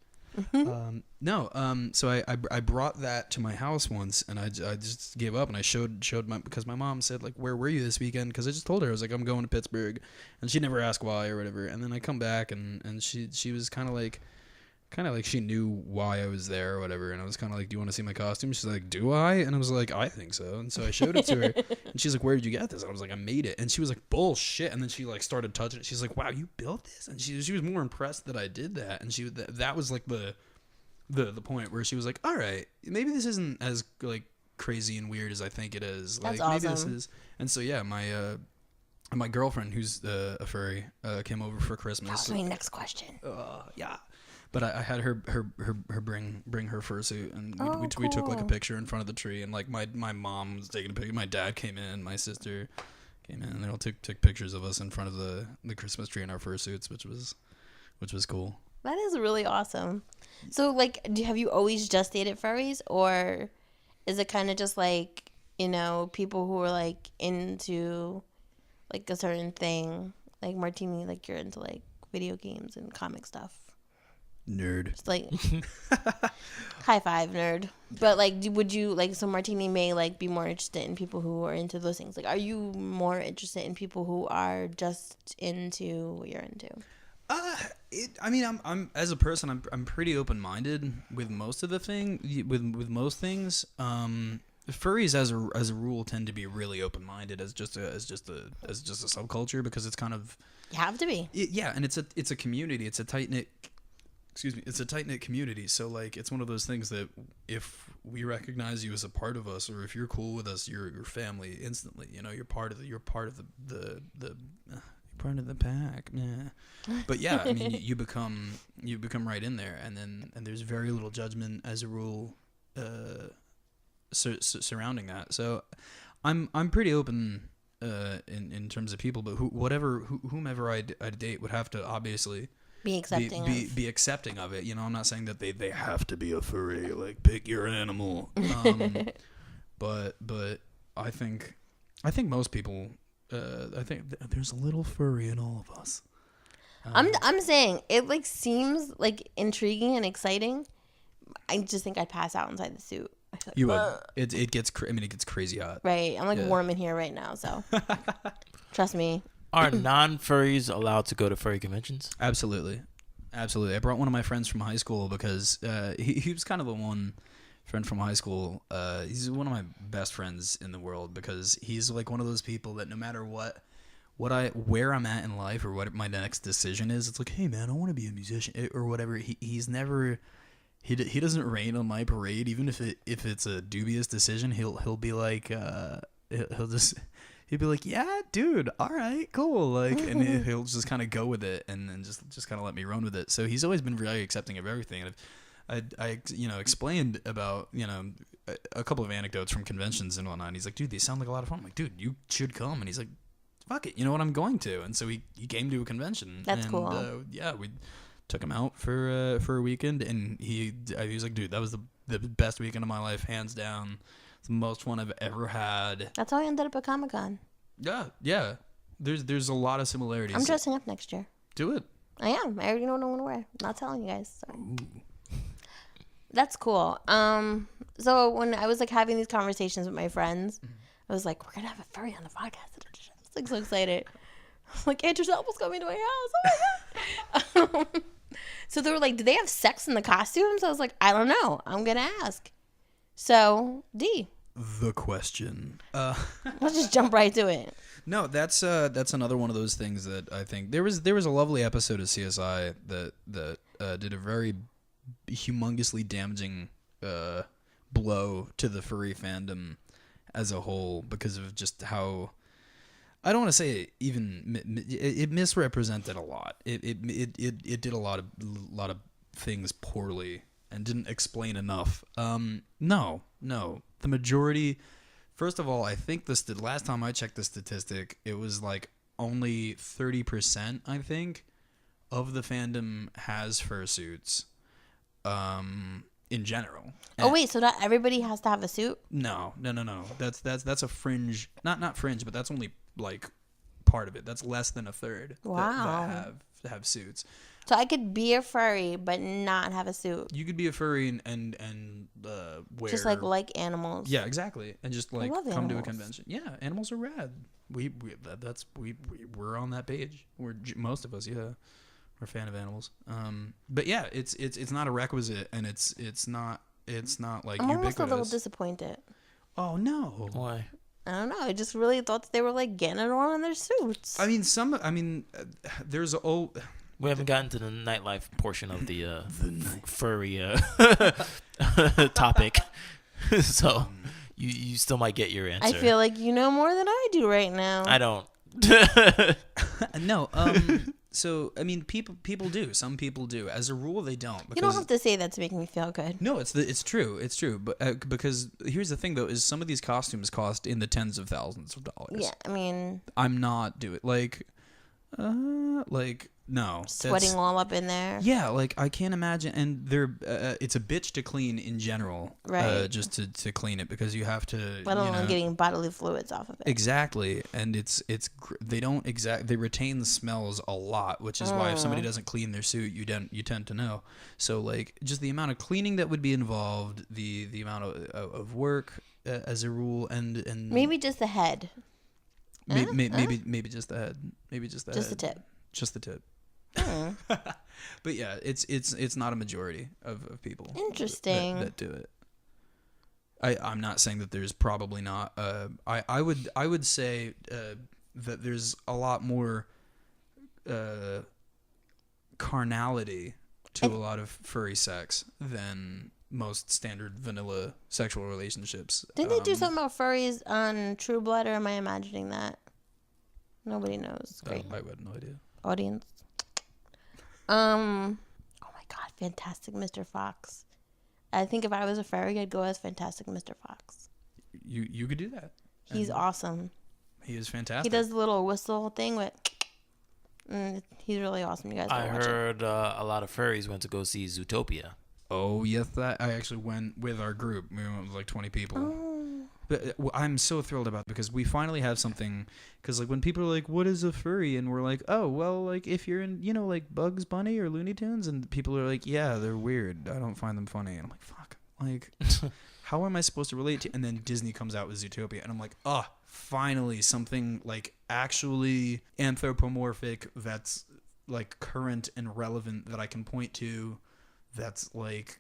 So I brought that to my house once, and I just gave up, and I showed because my mom said like, where were you this weekend? Because I just told her I was like, I'm going to Pittsburgh, and she never asked why or whatever. And then I come back, and she was kind of like she knew why I was there or whatever, and I was kind of like, do you want to see my costume? She's like, do I? And I was like, I think so. And so I showed it to her, and she's like, where did you get this? And I was like, I made it. And she was like, bullshit. And then she like started touching it. She's like, wow, you built this? And she was more impressed that I did that. And that was like the point where she was like, all right, maybe this isn't as like crazy and weird as I think it is. That's like maybe awesome. this is. And so yeah, my my girlfriend, who's a furry, came over for Christmas. That was my next question. Yeah. But I had her bring her fursuit, and we took like a cool. picture in front of the tree, and like my mom was taking a picture, my dad came in, my sister came in, and they all took pictures of us in front of the Christmas tree in our fursuits, which was cool. That is really awesome. So, like, have you always just dated furries, or is it kind of just like, you know, people who are like into like a certain thing, like Martini, like you're into like video games and comic stuff? Nerd. It's like high five, nerd. But like, would you like, so Martini may like be more interested in people who are into those things. Like, are you more interested in people who are just into what you're into? I'm as a person, I'm pretty open minded with most of the with most things. Furries as a rule tend to be really open minded as just a subculture, because it's kind of, You have to be. and it's a community. It's a tight knit. Excuse me. It's a tight knit community. So like, it's one of those things that if we recognize you as a part of us, or if you're cool with us, you're family instantly. You know, you're part of the part of the pack. Yeah. But yeah, I mean, you become right in there, and there's very little judgment as a rule surrounding that. So I'm pretty open in terms of people, but whomever I date would have to obviously Be accepting be accepting of it. You know, I'm not saying that they have to be a furry, like pick your animal. But I think most people, I think there's a little furry in all of us. I'm saying it like seems like intriguing and exciting. I just think I'd pass out inside the suit. You would. It gets it gets crazy hot. Right. I'm like warm in here right now, so trust me. Are non-furries allowed to go to furry conventions? Absolutely. I brought one of my friends from high school because he was kind of the one friend from high school. He's one of my best friends in the world, because he's like one of those people that no matter where I'm at in life or what my next decision is, it's like, hey man, I want to be a musician or whatever. He's never, he doesn't rain on my parade, even if it's a dubious decision. He'll be like, he'd be like, yeah, dude, all right, cool, like, and he'll just kind of go with it, and then just kind of let me run with it. So he's always been very accepting of everything. And I explained about, a couple of anecdotes from conventions and whatnot. And he's like, dude, these sound like a lot of fun. I'm like, dude, you should come. And he's like, fuck it, you know what, I'm going to. And so he came to a convention. That's cool. Yeah, we took him out for a weekend, and he was like, dude, that was the best weekend of my life, hands down. It's the most fun I've ever had. That's how I ended up at Comic-Con. Yeah. There's a lot of similarities. I'm dressing up next year. Do it. I am. I already know what I'm gonna wear. I'm not telling you guys. Sorry. That's cool. So when I was like having these conversations with my friends, I was like, we're gonna have a furry on the podcast. I was like so excited. Like, Andrew's almost coming to my house. Oh my god. So they were like, do they have sex in the costumes? I was like, I don't know. I'm gonna ask. So D. The question. Let's just jump right to it. No, that's another one of those things that I think there was a lovely episode of CSI that did a very humongously damaging blow to the furry fandom as a whole, because of just how, I don't want to say it misrepresented a lot. It did a lot of things poorly and didn't explain enough. No, the majority. First of all, I think the last time I checked the statistic, it was like only 30%, I think, of the fandom has fursuits. In general. Oh wait, so not everybody has to have a suit? No. That's a fringe, not fringe, but that's only like part of it. That's less than a third. Wow. That have suits. So I could be a furry but not have a suit. You could be a furry and wear just like animals. Yeah, exactly, and just like come animals. to a convention. Yeah, animals are rad. We're on that page. Most of us, yeah. We're a fan of animals. But yeah, it's not a requisite, and it's not like I'm ubiquitous. almost a little disappointed. Oh no. Why? I don't know. I just really thought that they were like getting it on in their suits. There's We haven't gotten to the nightlife portion of the furry topic, so you still might get your answer. I feel like you know more than I do right now. I don't. No. So I mean, people do. Some people do. As a rule, they don't. You don't have to say that to make me feel good. No, it's true. It's true. But because here's the thing, though, is some of these costumes cost in the tens of thousands of dollars. Yeah, I mean, I'm not doing like no, sweating all up in there. Yeah, like I can't imagine, and they're it's a bitch to clean in general, right? Just to clean it because you have to. Let alone getting bodily fluids off of it. Exactly, and they don't they retain the smells a lot, which is why if somebody doesn't clean their suit, you tend to know. So like just the amount of cleaning that would be involved, the amount of work as a rule, and maybe just the head. Maybe just the head. Maybe just the head. Just the tip. Just the tip. But yeah, it's not a majority of people. Interesting. That do it. I'm not saying that there's probably not. I would say that there's a lot more carnality to a lot of furry sex than most standard vanilla sexual relationships. Didn't they do something about furries on True Blood, or am I imagining that? Nobody knows. Great. I had no idea. Audience. Oh my God, Fantastic Mr. Fox. I think if I was a furry, I'd go as Fantastic Mr. Fox. You could do that. He's awesome. He is fantastic. He does the little whistle thing with. He's really awesome. You guys. I heard a lot of furries went to go see Zootopia. Oh yes, that I actually went with our group. We went with like 20 people. Oh. But I'm so thrilled about it because we finally have something. Because like when people are like, "What is a furry?" and we're like, "Oh, well, like if you're in, like Bugs Bunny or Looney Tunes," and people are like, "Yeah, they're weird. I don't find them funny." And I'm like, "Fuck, like, how am I supposed to relate to?" And then Disney comes out with Zootopia, and I'm like, "Oh, finally something like actually anthropomorphic that's like current and relevant that I can point to. That's like."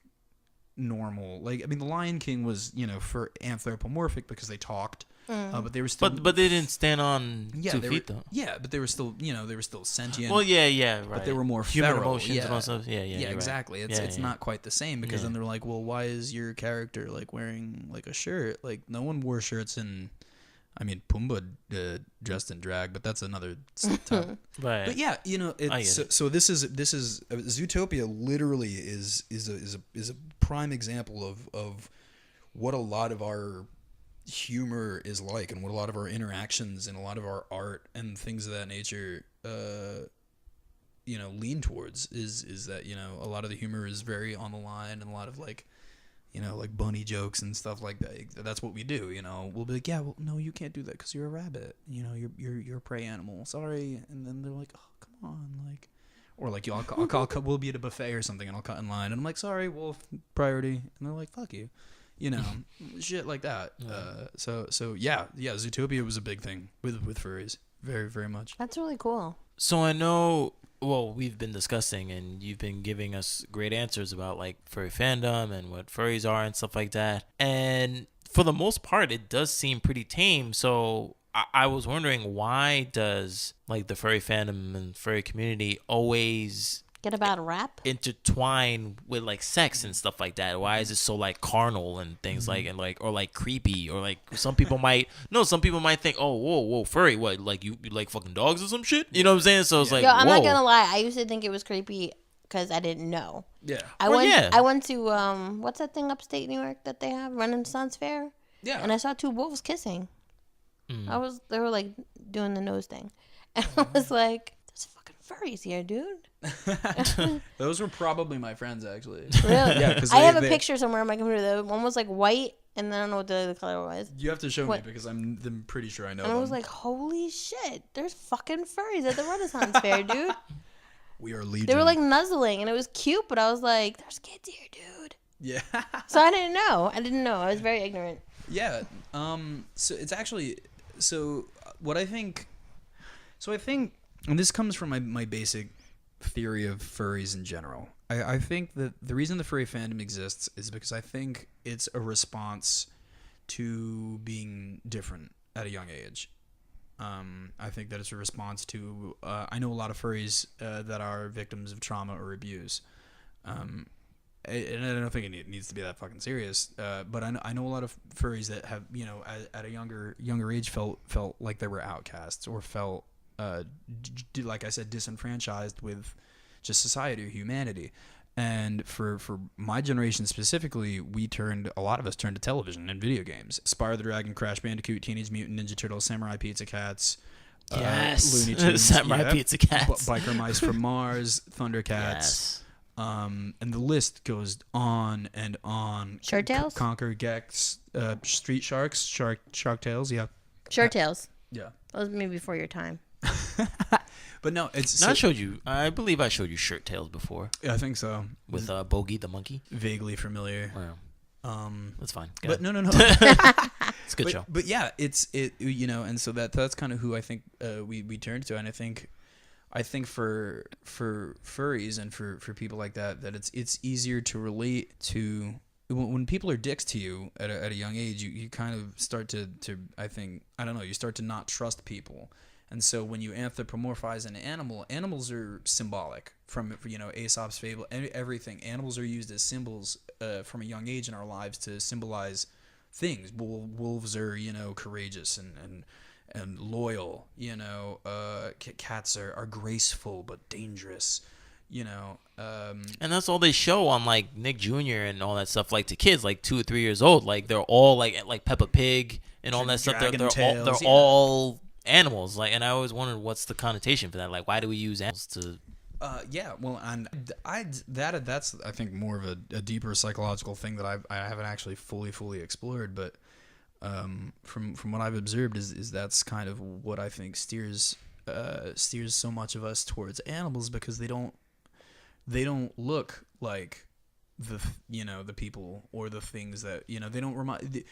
Normal, like I mean, The Lion King was for anthropomorphic because they talked, but they were still. But they didn't stand on 2 feet though. Yeah, but they were still they were still sentient. Well, yeah, right. But they were more human feral. emotions and all stuff. Yeah, exactly. Right. It's not quite the same because then they're like, well, why is your character like wearing like a shirt? Like no one wore shirts in. I mean, Pumbaa dressed in drag, but that's another topic. Right. But yeah, so this is Zootopia. Literally is a prime example of what a lot of our humor is like, and what a lot of our interactions and a lot of our art and things of that nature, lean towards. Is that a lot of the humor is very on the line, and a lot of like. Like bunny jokes and stuff like that. That's what we do. We'll be like, yeah, well, no, you can't do that because you're a rabbit. You're a prey animal. Sorry. And then they're like, oh, come on, like, or like, we'll be at a buffet or something, and I'll cut in line, and I'm like, sorry, wolf, priority, and they're like, fuck you, shit like that. So yeah, Zootopia was a big thing with furries, very very much. That's really cool. So I know. Well, we've been discussing, and you've been giving us great answers about like furry fandom and what furries are and stuff like that. And for the most part, it does seem pretty tame. So I was wondering, why does like the furry fandom and furry community always get a bad rap intertwine with like sex and stuff like that? Why is it so like carnal and things like, and like, or like creepy, or like some people might think, oh, whoa, furry, what, like you like fucking dogs or some shit, you know what I'm saying? So it's like, I'm not gonna lie, I used to think it was creepy because I didn't know. Yeah. I went to what's that thing upstate New York that they have, Renaissance Fair? Yeah. And I saw 2 wolves kissing. They were like doing the nose thing, and I was like, there's fucking furries here, dude. Those were probably my friends, actually. Really? Yeah, because I have a picture somewhere on my computer. One was like white, and then I don't know what the other color was. You have to show me because I'm pretty sure I know. And them. I was like, holy shit, there's fucking furries at the Renaissance Fair, dude. We are legion. They were like nuzzling, and it was cute, but I was like, there's kids here, dude. Yeah. So I didn't know. I was very ignorant. Yeah. So it's actually what I think. So I think, and this comes from my basic theory of furries in general. I think that the reason the furry fandom exists is because I think it's a response to being different at a young age. I think that it's a response to I know a lot of furries that are victims of trauma or abuse, and I don't think it needs to be that fucking serious. But I know a lot of furries that have, you know, at a younger age felt like they were outcasts or felt, like I said, disenfranchised with just society or humanity. And for my generation specifically, a lot of us turned to television and video games. Spyro the Dragon, Crash Bandicoot, Teenage Mutant Ninja Turtles, Samurai Pizza Cats. Yes. Looney Tunes. Samurai Pizza Cats. Biker Mice from Mars, Thundercats. Yes. And the list goes on and on. Shirt Tales? Conquer Gex, Street Sharks, Shark Tales, yeah. Shirt Tales. Yeah. That was maybe before your time. But no, it's... I believe I showed you Shirt Tales before. Yeah, I think so. With Bogey the monkey. Vaguely familiar. Wow. That's fine. But no. It's a good show. But yeah, you know, and so that's kind of who I think we turn to, and I think for furries and for people like that it's easier to relate to when people are dicks to you at a young age. You kind of start to I think, I don't know, you start to not trust people. And so when you anthropomorphize an animal, animals are symbolic from, you know, Aesop's fable, everything. Animals are used as symbols from a young age in our lives to symbolize things. Wolves are, you know, courageous and loyal, you know. Cats are graceful but dangerous, you know. And that's all they show on like Nick Jr. and all that stuff, like to kids like 2 or 3 years old. Like they're all like Peppa Pig and all that stuff. They're all animals. Like, and I always wondered what's the connotation for that. Like, why do we use animals to? Yeah, well, and that's I think more of a deeper psychological thing that I haven't actually fully explored, but from what I've observed is that's kind of what I think steers so much of us towards animals, because they don't look like the people or the things that, you know, they don't remind.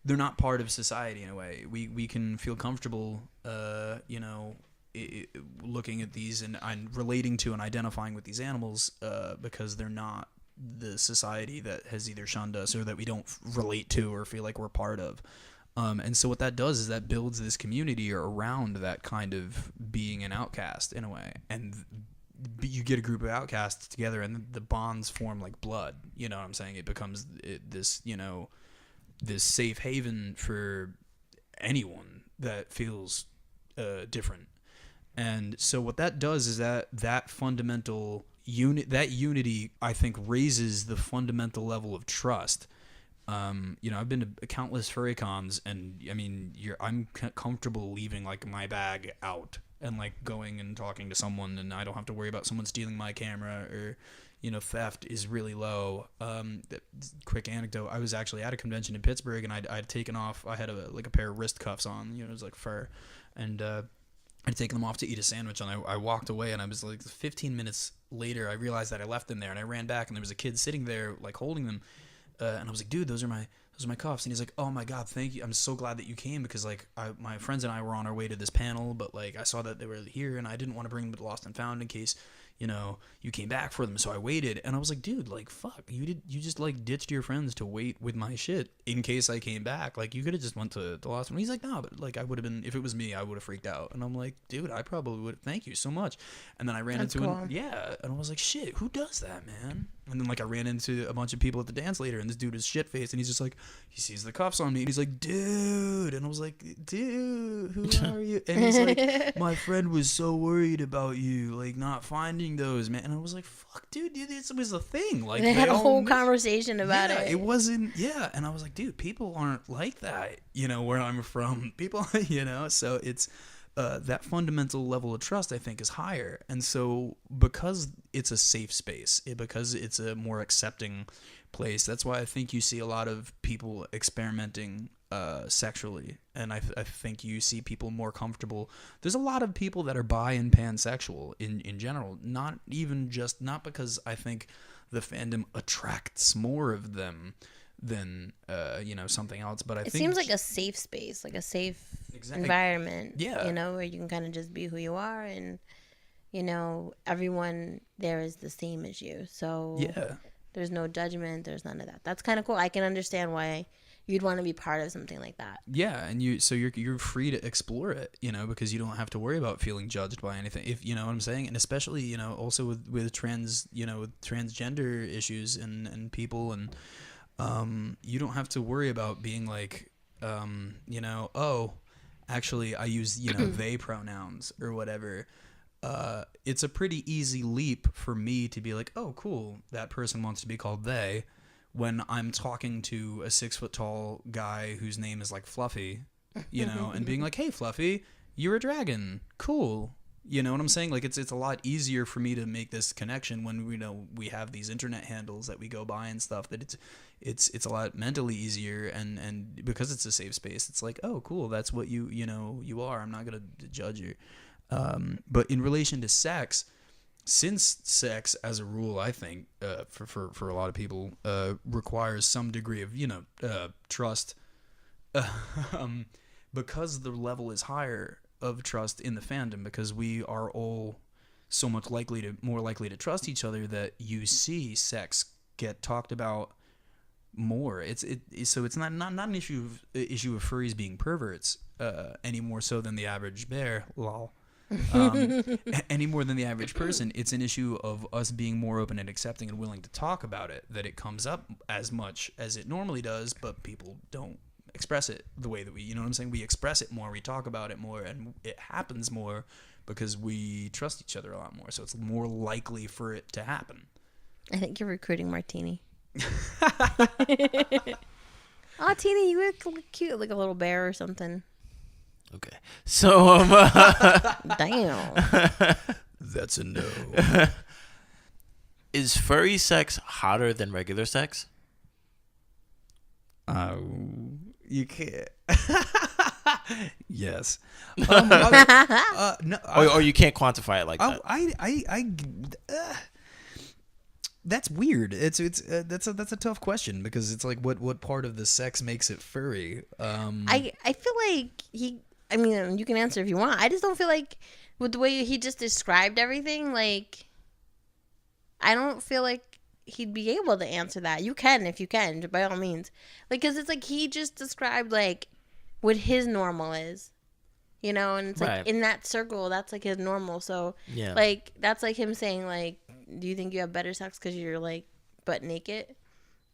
They're not part of society in a way. We can feel comfortable, you know, looking at these and relating to and identifying with these animals because they're not the society that has either shunned us or that we don't relate to or feel like we're part of. And so what that does is that builds this community around that kind of being an outcast in a way. And you get a group of outcasts together and the bonds form like blood. You know what I'm saying? It becomes this, you know, this safe haven for anyone that feels different. And so what that does is that fundamental unity, I think, raises the fundamental level of trust. You know, I've been to countless furry cons, and I mean, I'm comfortable leaving like my bag out and like going and talking to someone, and I don't have to worry about someone stealing my camera, or, you know, theft is really low. Quick anecdote: I was actually at a convention in Pittsburgh, and I'd taken off. I had a pair of wrist cuffs on, you know, it was like fur, and I'd taken them off to eat a sandwich, and I walked away, and I was like 15 minutes later, I realized that I left them there, and I ran back, and there was a kid sitting there like holding them, and I was like, dude, those are my cuffs. And he's like, oh my god, thank you, I'm so glad that you came, because like my friends and I were on our way to this panel, but like I saw that they were here, and I didn't want to bring them to Lost and Found in case, you know, you came back for them. So I waited, and I was like, dude, like, fuck, you just like ditched your friends to wait with my shit in case I came back. Like, you could have just went to the Lost. And he's like, no, but like, I would have been, if it was me, I would have freaked out. And I'm like, dude, I probably would. Thank you so much. And then I ran into him. Yeah. And I was like, shit, who does that, man? And then like I ran into a bunch of people at the dance later, and this dude is shit faced, and he's just like, he sees the cuffs on me, and he's like, dude. And I was like, dude, who are you? And he's like, my friend was so worried about you, like not finding those, man. And I was like, fuck, dude, this was a thing. Like they had a whole conversation about it. It wasn't, yeah. And I was like, dude, people aren't like that, you know, where I'm from. People, you know, so it's that fundamental level of trust, I think, is higher. And so because it's a safe space, because it's a more accepting place, that's why I think you see a lot of people experimenting sexually. And I think you see people more comfortable. There's a lot of people that are bi and pansexual in general, not because I think the fandom attracts more of them than you know, something else, but I think it seems like a safe space, like a safe environment, yeah, you know, where you can kind of just be who you are, and you know, everyone there is the same as you, so yeah, there's no judgment, there's none of that. That's kind of cool. I can understand why you'd want to be part of something like that. Yeah, and you're free to explore it, because you don't have to worry about feeling judged by anything. If you know what I'm saying, and especially also with trans with transgender issues and people, and you don't have to worry about being like oh, actually I use they pronouns or whatever. It's a pretty easy leap for me to be like, oh, cool, that person wants to be called they, when I'm talking to a 6 foot tall guy whose name is like Fluffy, and being like, hey, Fluffy, you're a dragon. Cool. You know what I'm saying? Like, it's a lot easier for me to make this connection when we have these internet handles that we go by and stuff, that it's a lot mentally easier, and because it's a safe space, it's like, oh, cool, that's what you are. I'm not going to judge you. But in relation to sex, since sex as a rule, I think for a lot of people requires some degree of trust, because the level is higher of trust in the fandom, because we are all so much more likely to trust each other, that you see sex get talked about more. So it's not an issue of furries being perverts any more so than the average bear. Lol. Any more than the average person. It's an issue of us being more open and accepting and willing to talk about it, that it comes up as much as it normally does, but people don't express it the way that we, we express it more, we talk about it more, and it happens more because we trust each other a lot more, so it's more likely for it to happen. I think you're recruiting Martini. Oh, Teeny, you look cute, like a little bear or something. Okay, so damn, that's a no. Is furry sex hotter than regular sex? You can't. Yes. No. Or you can't quantify it like that. That's weird. That's a tough question, because it's like what part of the sex makes it furry? I feel like you can answer if you want. I just don't feel like, with the way he just described everything, like, I don't feel like he'd be able to answer that. You can, if you can, by all means. Like, because it's like he just described, like, what his normal is. And it's like, in that circle, that's like his normal. So, yeah, like, that's like him saying, like, do you think you have better sex because you're, like, butt naked?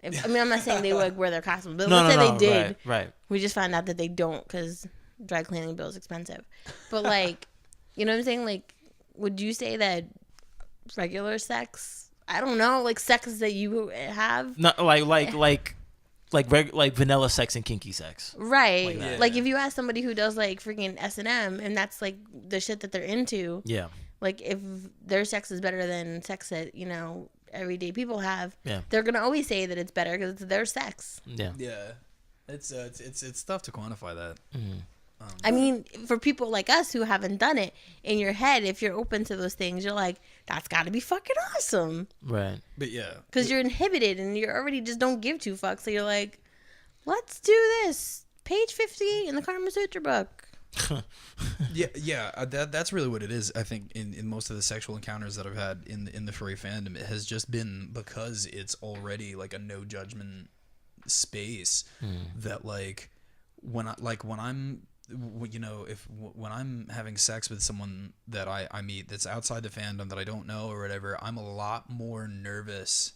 I'm not saying they would wear their costumes, but let's say they did. Right. We just found out that they don't because dry cleaning bill is expensive. But, like, you know what I'm saying? Like, would you say that regular sex, I don't know, like sex that you have, not like vanilla sex and kinky sex, right? Like if you ask somebody who does like freaking S&M, and that's like the shit that they're into, like if their sex is better than sex that everyday people have, they're gonna always say that it's better because it's their sex. It's tough to quantify that. I mean, for people like us who haven't done it, in your head, if you're open to those things, you're like, that's got to be fucking awesome. Right. But yeah. Because you're inhibited and you're already just don't give two fucks. So you're like, let's do this. Page 58 in the Karma Sutra book. That's really what it is. I think in most of the sexual encounters that I've had in the furry fandom, it has just been because it's already like a no judgment space that like when I'm having sex with someone that I meet that's outside the fandom that I don't know or whatever, I'm a lot more nervous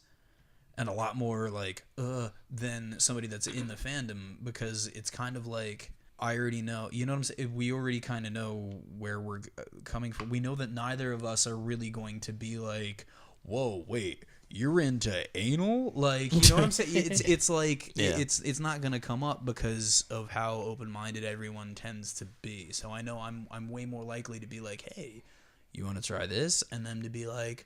and a lot more like than somebody that's in the fandom, because it's kind of like I already know, you know what I'm saying? We already kind of know where we're coming from. We know that neither of us are really going to be like, whoa, wait, you're into anal? Like, you know what I'm saying? It's like, it's not going to come up because of how open-minded everyone tends to be. So I know I'm way more likely to be like, hey, you want to try this? And them to be like,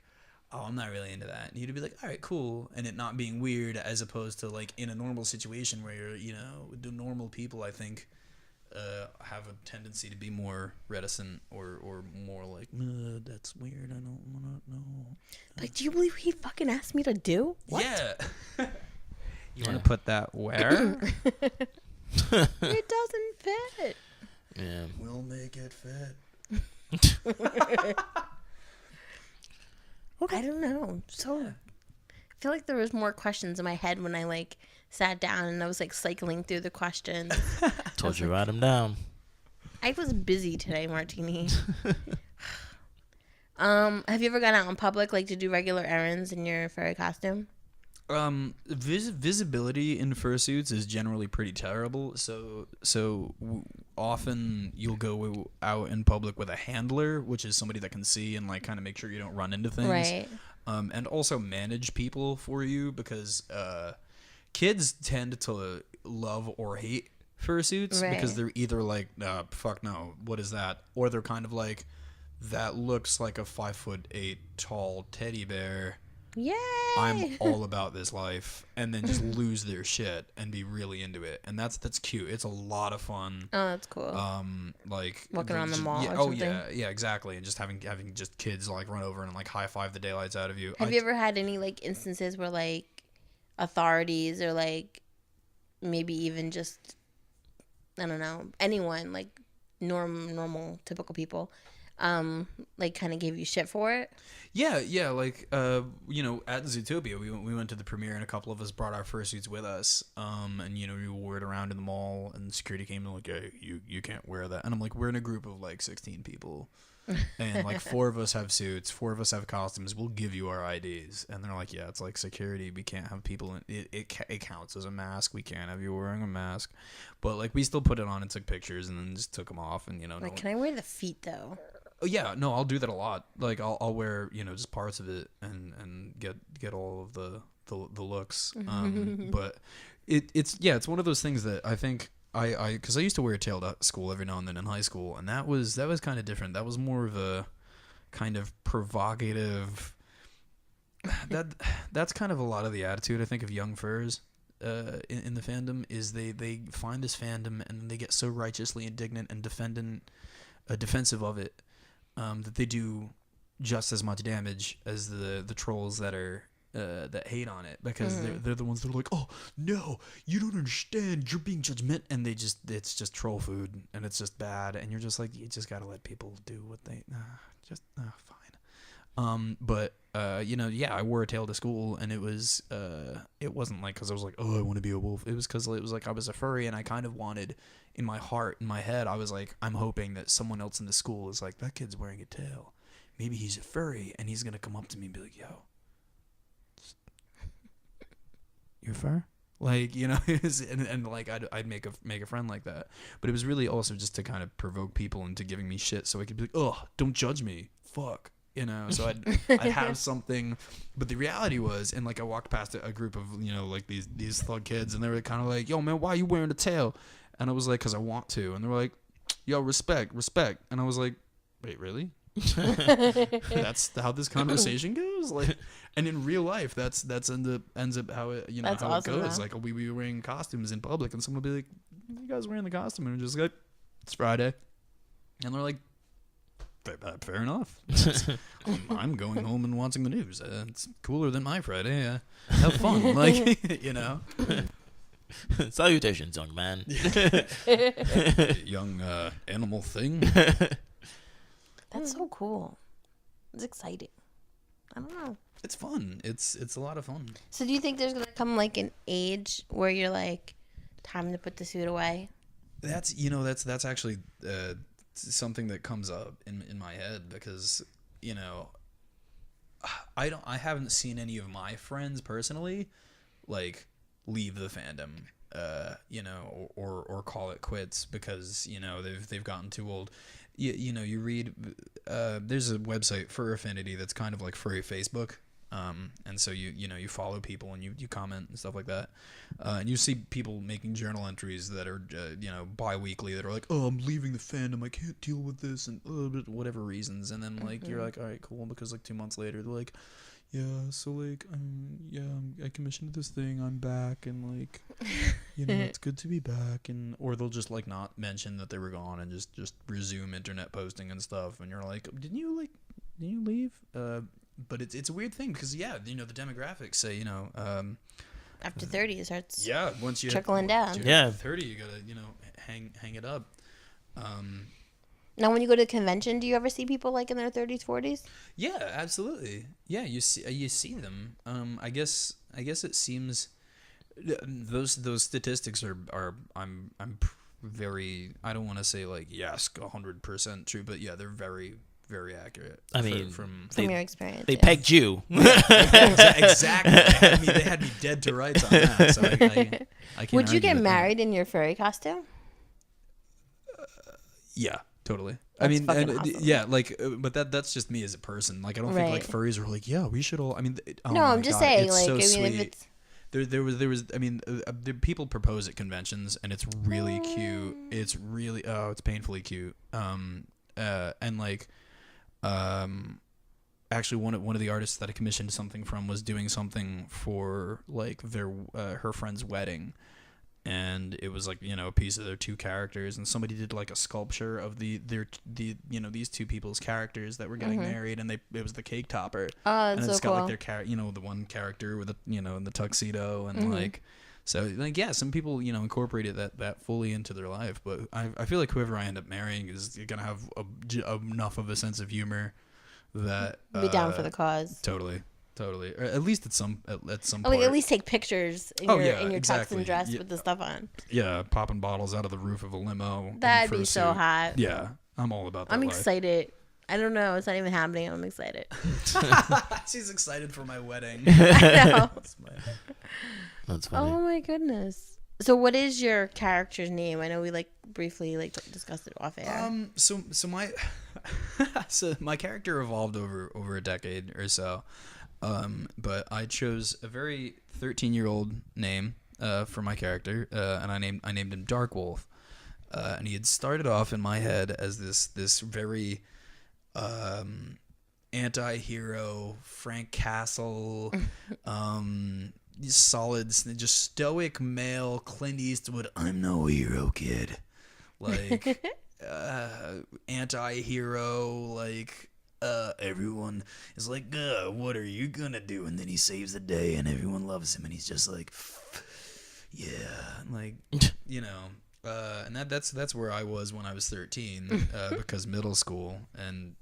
oh, I'm not really into that. And you to be like, all right, cool. And it not being weird, as opposed to like in a normal situation where you're, the normal people, I think, have a tendency to be more reticent or more like, that's weird, I don't want to know. Like, do you believe he fucking asked me to do? What? Yeah. You want to put that where? It doesn't fit. Yeah. We'll make it fit. I don't know. So, I feel like there was more questions in my head when I like sat down and I was like cycling through the questions. Told you to write them down. I was busy today, Martini. Have you ever gone out in public like to do regular errands in your furry costume? Visibility in fursuits is generally pretty terrible. So often you'll go out in public with a handler, which is somebody that can see and like kind of make sure you don't run into things. Right. And also manage people for you because kids tend to love or hate fursuits because they're either like, fuck no, what is that? Or they're kind of like, that looks like a 5'8" tall teddy bear. Yay! I'm all about this life, and then just lose their shit and be really into it, and that's cute. It's a lot of fun. Oh, that's cool. Like walking around the mall. Yeah, or oh something. yeah, exactly, and just having just kids like run over and like high five the daylights out of you. Have you ever had any like instances where like authorities or like maybe even just I don't know anyone like normal typical people like kind of gave you shit for it? Yeah, like you know, at Zootopia we went to the premiere and a couple of us brought our fursuits with us, and you know, we wore it around in the mall and security came and like, hey, you can't wear that, and I'm like, we're in a group of like 16 people and like 4 of us have suits, 4 of us have costumes, we'll give you our IDs, and they're like, yeah, it's like security, we can't have people in it counts as a mask, we can't have you wearing a mask, but like we still put it on and took pictures and then just took them off, and you know, like can I wear the feet though? Oh yeah, no, I'll do that a lot. Like I'll wear, you know, just parts of it and get all of the looks. But it's one of those things that I think because I used to wear a tail at school every now and then in high school, and that was kind of different. That was more of a kind of provocative. That's kind of a lot of the attitude I think of young furs. In the fandom is they find this fandom and they get so righteously indignant and defensive of it. That they do just as much damage as the trolls that are that hate on it, because they're the ones that are like, oh no, you don't understand, you're being judgmental, and it's just troll food and it's just bad, and you're just like, you just gotta let people do what they fine. But you know, yeah, I wore a tail to school, and it wasn't like because I was like, oh, I want to be a wolf. It was because it was like I was a furry, and I kind of wanted, in my heart, in my head, I was like, I'm hoping that someone else in the school is like, that kid's wearing a tail, maybe he's a furry, and he's gonna come up to me and be like, yo, you're a fur? Like, you know, and like I'd make a friend like that. But it was really also just to kind of provoke people into giving me shit, so I could be like, oh, don't judge me, fuck. You know, so I'd have something, but the reality was, and like I walked past a group of, you know, like these thug kids, and they were kind of like, yo man, why are you wearing a tail? And I was like, because I want to. And they were like, yo, respect. And I was like, wait, really? That's how this conversation goes? Like, and in real life, that's ends up how it, you know, that's how awesome, it goes. huh? Like we be wearing costumes in public, and someone will be like, you guys wearing the costume? And we're just like, it's Friday. And they're like, fair enough. I'm going home and watching the news. It's cooler than my Friday. Have fun. Like, you know. Salutations, young man. Young animal thing. That's so cool. It's exciting. I don't know. It's fun. It's a lot of fun. So do you think there's gonna come like an age where you're like, time to put the suit away? That's actually something that comes up in my head, because, you know, I haven't seen any of my friends personally like leave the fandom, you know, or call it quits because, you know, they've gotten too old. You know, you read there's a website, Fur Affinity, that's kind of like Furry Facebook. And so you know, you follow people and you comment and stuff like that, and you see people making journal entries that are you know, bi-weekly, that are like, oh, I'm leaving the fandom, I can't deal with this, and whatever reasons, and then like you're like, all right, cool, because like 2 months later they're like, yeah, so like I commissioned this thing, I'm back, and like, you know, it's good to be back, and or they'll just like not mention that they were gone and just resume internet posting and stuff, and you're like, didn't you leave? But it's a weird thing because, yeah, you know, the demographics say, you know, After 30, it starts once you trickling down. hit 30, you gotta, you know, hang it up. Now, when you go to the convention, do you ever see people like in their 30s, 40s? Yeah, absolutely. Yeah, you see them. I guess it seems those statistics are I'm very, I don't want to say like yes 100% true, but yeah, they're very very accurate. I mean, From your experience, they pegged you. Exactly. They had me dead to rights on that. So I can't. Would you argue get with married in your furry costume? Yeah, totally. That's fucking awesome. Yeah, like, but that's just me as a person. Like, I don't think like furries are like, yeah, we should all. I mean, oh no, I'm just saying, like, so I mean, sweet. if it's There was. I mean, people propose at conventions, and it's really cute. It's really, it's painfully cute. And like, actually, one of the artists that I commissioned something from was doing something for like their her friend's wedding. And it was like, a piece of their two characters, and somebody did like a sculpture of the these two people's characters that were getting married, and it was the cake topper. Oh, and that's it's so got cool. like their the one character with in the tuxedo, and like, so like, yeah, some people incorporated that fully into their life, but I feel like whoever I end up marrying is gonna have enough of a sense of humor that Be down for the cause. Totally. Or at least at some point. Like, at least take pictures in your tux exactly. and dress with the stuff on. Yeah, popping bottles out of the roof of a limo. That'd be so hot. Yeah, I'm all about that. I'm life. excited. I don't know. It's not even happening. I'm excited. She's excited for my wedding. I know. That's funny. Oh my goodness. So what is your character's name? I know we like briefly discussed it off air. So my my character evolved over a decade or so. But I chose a very 13-year-old name for my character, and I named him Dark Wolf. And he had started off in my head as this very anti-hero, Frank Castle, solid, just stoic male Clint Eastwood. I'm no hero, kid. Like anti-hero, like. Everyone is like, what are you gonna do? And then he saves the day, and everyone loves him, and he's just like, yeah, like, and that's where I was when I was 13, because middle school and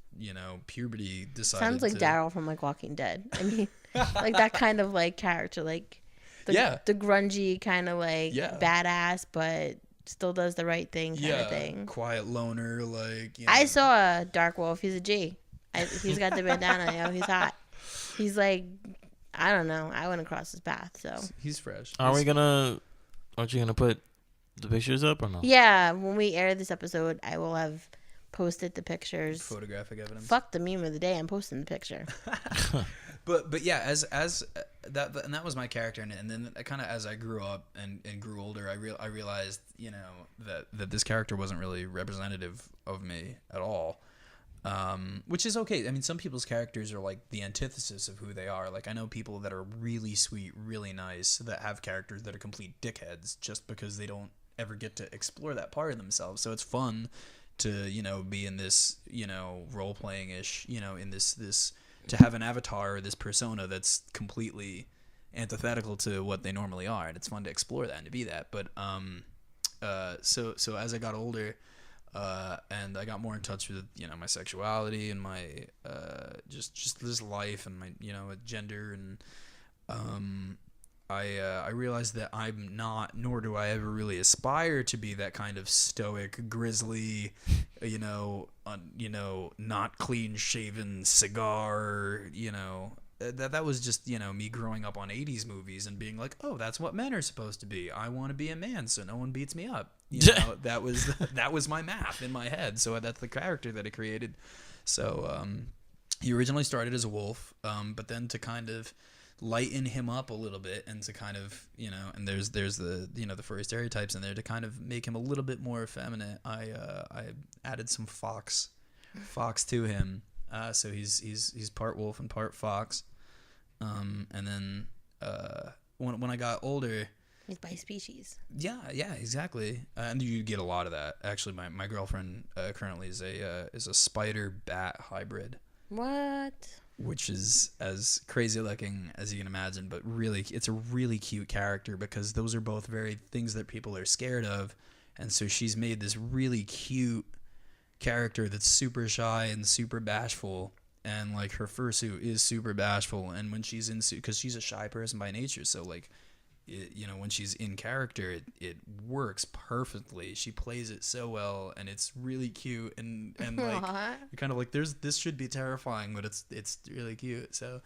puberty decided. Sounds like Daryl from like Walking Dead. I mean, like that kind of like character, like the grungy kind of like badass, but still does the right thing kind of thing. Quiet loner, like. I saw a Dark Wolf. He's a G. He's got the bandana. He's hot. He's like, I don't know. I wouldn't cross his path. So he's fresh. Aren't you gonna put the pictures up or no? Yeah, when we air this episode, I will have posted the pictures. Photographic evidence. Fuck the meme of the day. I'm posting the picture. But yeah, as that, and that was my character, and then kind of as I grew up and grew older, I realized that this character wasn't really representative of me at all. Which is okay. I mean, some people's characters are like the antithesis of who they are. Like, I know people that are really sweet, really nice, that have characters that are complete dickheads just because they don't ever get to explore that part of themselves. So it's fun to, be in this, role-playing-ish, in this to have an avatar or this persona that's completely antithetical to what they normally are. And it's fun to explore that and to be that. But, so as I got older, and I got more in touch with my sexuality and my just this life and my gender, and I realized that I'm not, nor do I ever really aspire to be that kind of stoic, grizzly, not clean shaven cigar, that was just me growing up on 80s movies and being like, oh, that's what men are supposed to be. I want to be a man so no one beats me up. That was my math in my head. So that's the character that I created. So he originally started as a wolf, but then to kind of lighten him up a little bit and to kind of and there's the the furry stereotypes in there, to kind of make him a little bit more effeminate. I added some fox to him. So he's part wolf and part fox, and then when I got older, he's by species. Yeah, exactly. And you get a lot of that. Actually, my girlfriend currently is a spider bat hybrid. What? Which is as crazy looking as you can imagine, but really, it's a really cute character because those are both very things that people are scared of, and so she's made this really cute character that's super shy and super bashful, and like her fursuit is super bashful, and when she's in suit, because she's a shy person by nature, so like when she's in character, it works perfectly. She plays it so well, and it's really cute, and like you're kind of like, this should be terrifying, but it's really cute. So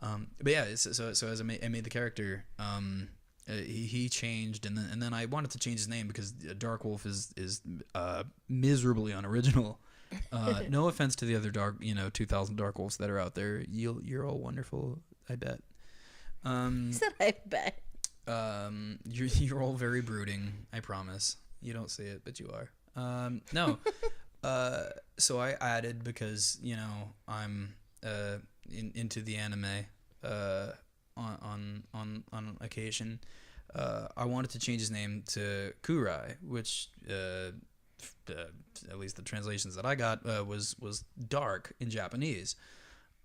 but yeah, so as I made the character, he changed, and then I wanted to change his name because Dark Wolf is miserably unoriginal. No offense to the other 2,000 Dark Wolves that are out there. You're all wonderful, I bet. He said, I bet. You're all very brooding, I promise. You don't say it, but you are. No. So I added, because I'm into the anime on occasion. I wanted to change his name to Kurai, which at least the translations that I got was dark in Japanese.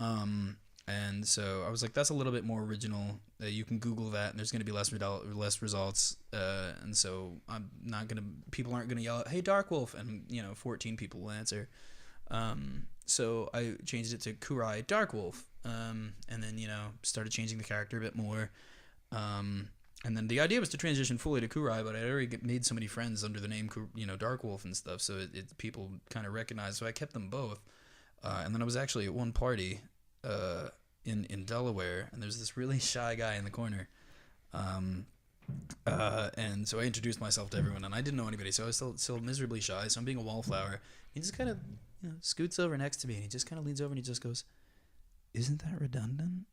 And so I was like, that's a little bit more original. You can Google that, and there's going to be less results. And so people aren't going to yell, "Hey, Dark Wolf," and 14 people will answer. So I changed it to Kurai Dark Wolf. And then started changing the character a bit more. And then the idea was to transition fully to Kurai, but I already made so many friends under the name Dark Wolf and stuff, so people kind of recognized. So I kept them both. And then I was actually at one party in Delaware, and there's this really shy guy in the corner. And so I introduced myself to everyone, and I didn't know anybody, so I was still miserably shy. So I'm being a wallflower. He just kind of scoots over next to me, and he just kind of leans over and he just goes, "Isn't that redundant?"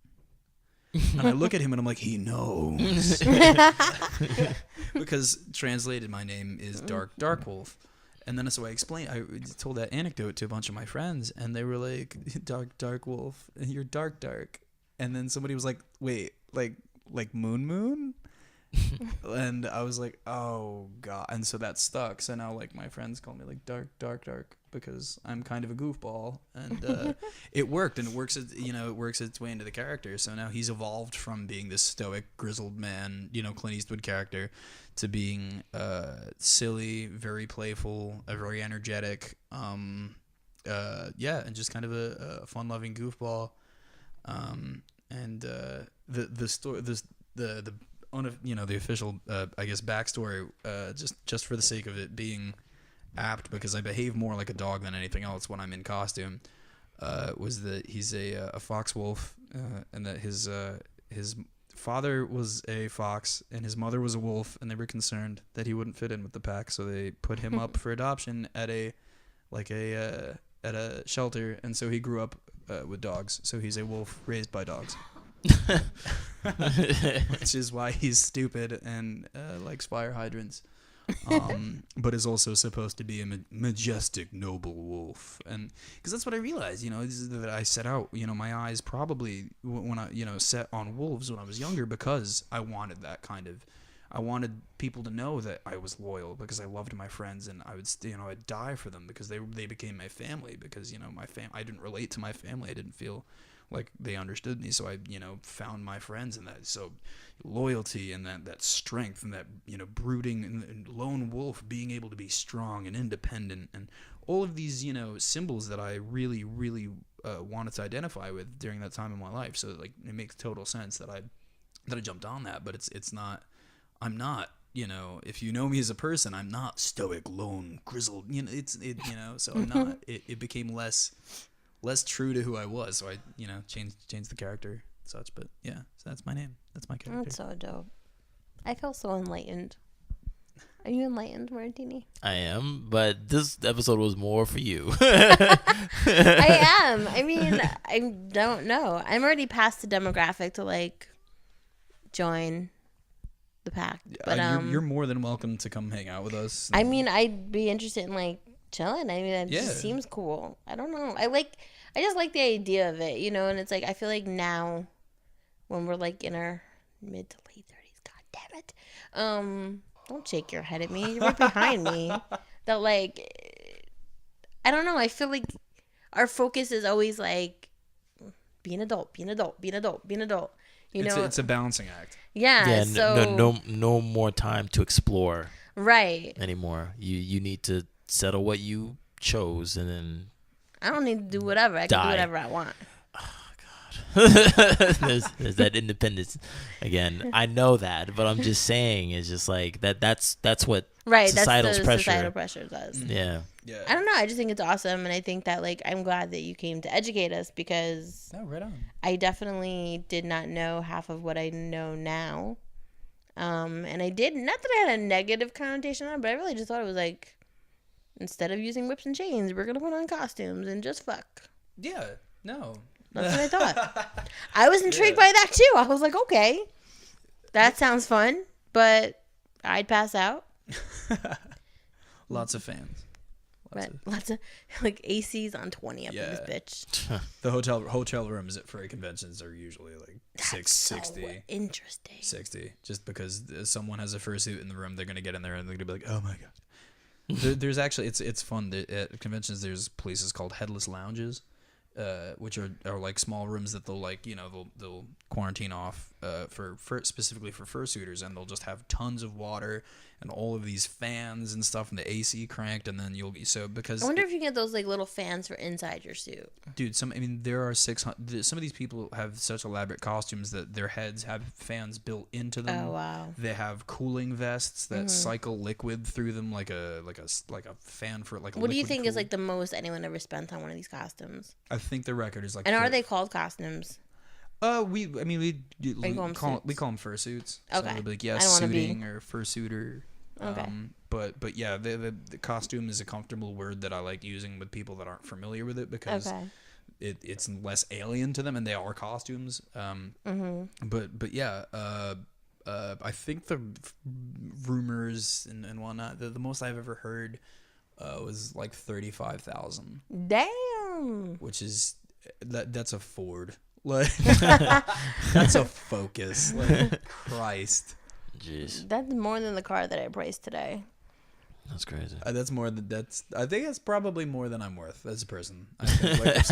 And I look at him and I'm like, he knows. Because translated, my name is Dark Wolf. And then so I told that anecdote to a bunch of my friends, and they were like, Dark Wolf, and you're dark. And then somebody was like, wait, like Moon? And I was like, oh god. And so that stuck. So now like my friends call me like Dark, because I'm kind of a goofball, and it worked, and it works its way into the character. So now he's evolved from being this stoic, grizzled man, Clint Eastwood character, to being silly, very playful, very energetic, and just kind of a fun-loving goofball. And the story, the official I guess backstory, just for the sake of it being apt, because I behave more like a dog than anything else when I'm in costume, was that he's a fox wolf, and that his father was a fox and his mother was a wolf, and they were concerned that he wouldn't fit in with the pack, so they put him up for adoption at a shelter, and so he grew up with dogs. So he's a wolf raised by dogs. Which is why he's stupid and likes fire hydrants, but is also supposed to be a majestic, noble wolf. And because that's what I realized, is that I set out, my eyes probably when I, set on wolves when I was younger, because I wanted that kind of, I wanted people to know that I was loyal, because I loved my friends, and I would, I'd die for them, because they became my family, because, I didn't relate to my family. I didn't feel like they understood me, so I found my friends, and that, so loyalty and that strength and that brooding and lone wolf being able to be strong and independent, and all of these symbols that I really wanted to identify with during that time in my life. So like it makes total sense that I jumped on that, but it's not, I'm not, if you know me as a person, I'm not stoic, lone, grizzled, so I'm not, it became less true to who I was, so I changed the character and such. But yeah, so that's my name, that's my character. That's so dope. I feel so enlightened. Are you enlightened, Martini? I am, but this episode was more for you. I am. I mean, I don't know. I'm already past the demographic to like join the pack. But you're more than welcome to come hang out with us. I mean, I'd be interested in like chilling. I mean, it just seems cool. I don't know. I just like the idea of it, and it's like, I feel like now when we're like in our mid to late 30s, god damn it. Don't shake your head at me. You're right behind me. That like, I don't know. I feel like our focus is always like be an adult. It's a balancing act. Yeah. So no more time to explore. Right. Anymore. You need to settle what you chose, and then I don't need to do whatever. I can do whatever I want. there's that independence again. I know that, but I'm just saying, it's just like that's what societal that's the pressure. Societal pressure does. Yeah. Yeah. I don't know. I just think it's awesome, and I think that like I'm glad that you came to educate us because Right on. I definitely did not know half of what I know now. And I did not that I had a negative connotation on it, but I really just thought it was like instead of using whips and chains, we're gonna put on costumes and just fuck. Yeah. No. That's what I thought. I was intrigued by that too. I was like, okay, that sounds fun, but I'd pass out. Lots of fans. Lots of like ACs on 20 up in this bitch. The hotel rooms at furry conventions are usually like That's 60. Interesting. 60. Just because someone has a fursuit in the room, they're gonna get in there and they're gonna be like, oh my god. There's actually it's fun. At conventions, there's places called headless lounges. Which are like small rooms that they'll like they'll quarantine off for specifically for fursuiters, and they'll just have tons of water and all of these fans and stuff and the AC cranked, and then because I wonder if you can get those like little fans for inside your suit. Dude, there are 600. Some of these people have such elaborate costumes that their heads have fans built into them. Oh wow! They have cooling vests that cycle liquid through them like a fan for like. What do you think is like the most anyone ever spent on one of these costumes? I think the record is like. And are they called costumes? We call them fursuits. Okay. So they'll be like, I don't wanna suiting or fursuiter. Okay. But yeah, the costume is a comfortable word that I like using with people that aren't familiar with it because it's less alien to them, and they are costumes. But yeah, I think the rumors and whatnot, the most I've ever heard was like 35,000. Damn. Which is that's a Ford. Like that's a Focus. Like Christ. Jeez. That's more than the car that I priced today. That's crazy. That's more than I think that's probably more than I'm worth as a person. I think, like, if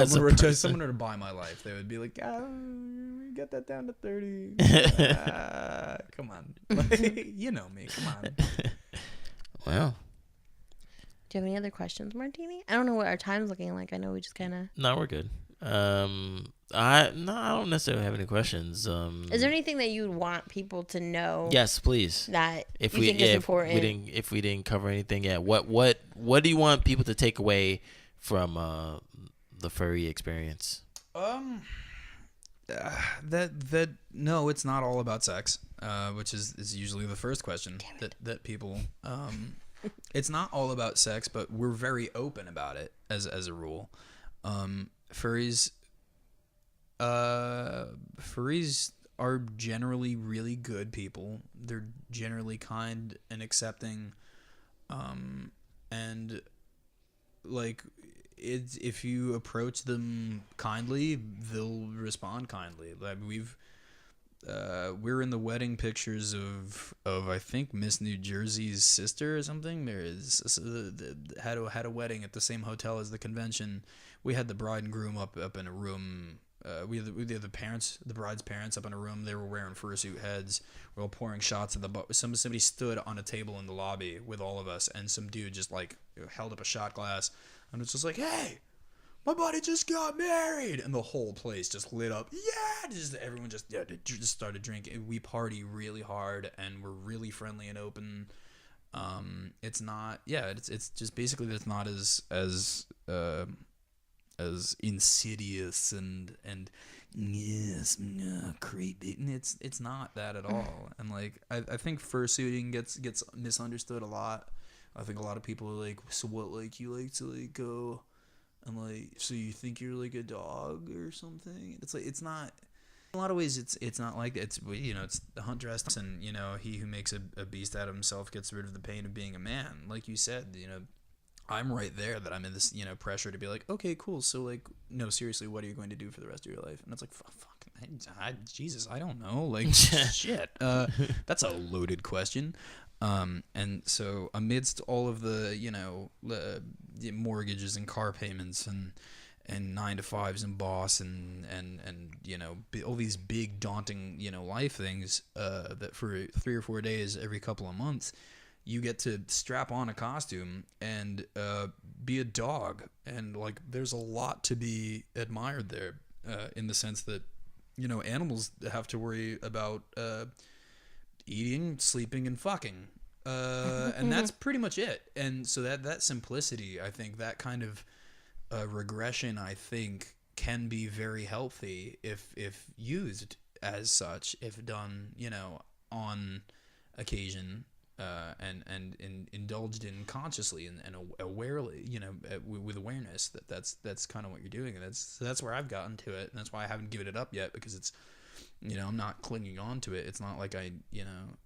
someone were to buy my life, they would be like, get that down to 30. Come on. Like, you know me. Come on. Well. Do you have any other questions, Martini? I don't know what our time's looking like. I know we just kind of... No, we're good. I don't necessarily have any questions. Is there anything that you would want people to know? Yes, please. That if you think is important. If we didn't cover anything yet, what do you want people to take away from the furry experience? That no, it's not all about sex, which is usually the first question that people. It's not all about sex, but we're very open about it as a rule. Furries are generally really good people. They're generally kind and accepting, and like if you approach them kindly, they'll respond kindly. Like we're in the wedding pictures of I think Miss New Jersey's sister or something. There is had a wedding at the same hotel as the convention. We had the bride and groom up in a room. We had the parents, the bride's parents, up in a room. They were wearing fursuit heads. We were all pouring shots at somebody stood on a table in the lobby with all of us, and some dude just like held up a shot glass, and it's just like, hey, my buddy just got married, and the whole place just lit up. Yeah, everyone just started drinking. We party really hard, and we're really friendly and open. It's not, it's just basically it's not as insidious and yes, creepy. It's not that at all. And like I think fursuiting gets misunderstood a lot. I think a lot of people are like, so what, like you like to like go and like, so you think you're like a dog or something? It's like, it's not. In a lot of ways, it's not like that. It's it's the hunt dressed, and he who makes a beast out of himself gets rid of the pain of being a man. Like you said, I'm right there that I'm in this, pressure to be like, okay, cool. So like, no, seriously, what are you going to do for the rest of your life? And it's like, Jesus, I don't know. Like, shit. That's a loaded question. And so amidst all of the, the mortgages and car payments and 9-to-5s and boss and all these big daunting, life things, that for 3 or 4 days every couple of months, you get to strap on a costume and be a dog, and like there's a lot to be admired there, in the sense that, you know, animals have to worry about eating, sleeping, and fucking, and that's pretty much it. And so that simplicity, I think, that kind of regression, I think, can be very healthy if used as such, if done, you know, on occasion, and indulged in consciously and awarely, you know, with awareness that's kind of what you're doing. And that's where I've gotten to it, and that's why I haven't given it up yet, because it's, you know, I'm not clinging on to it. It's not like I, you know,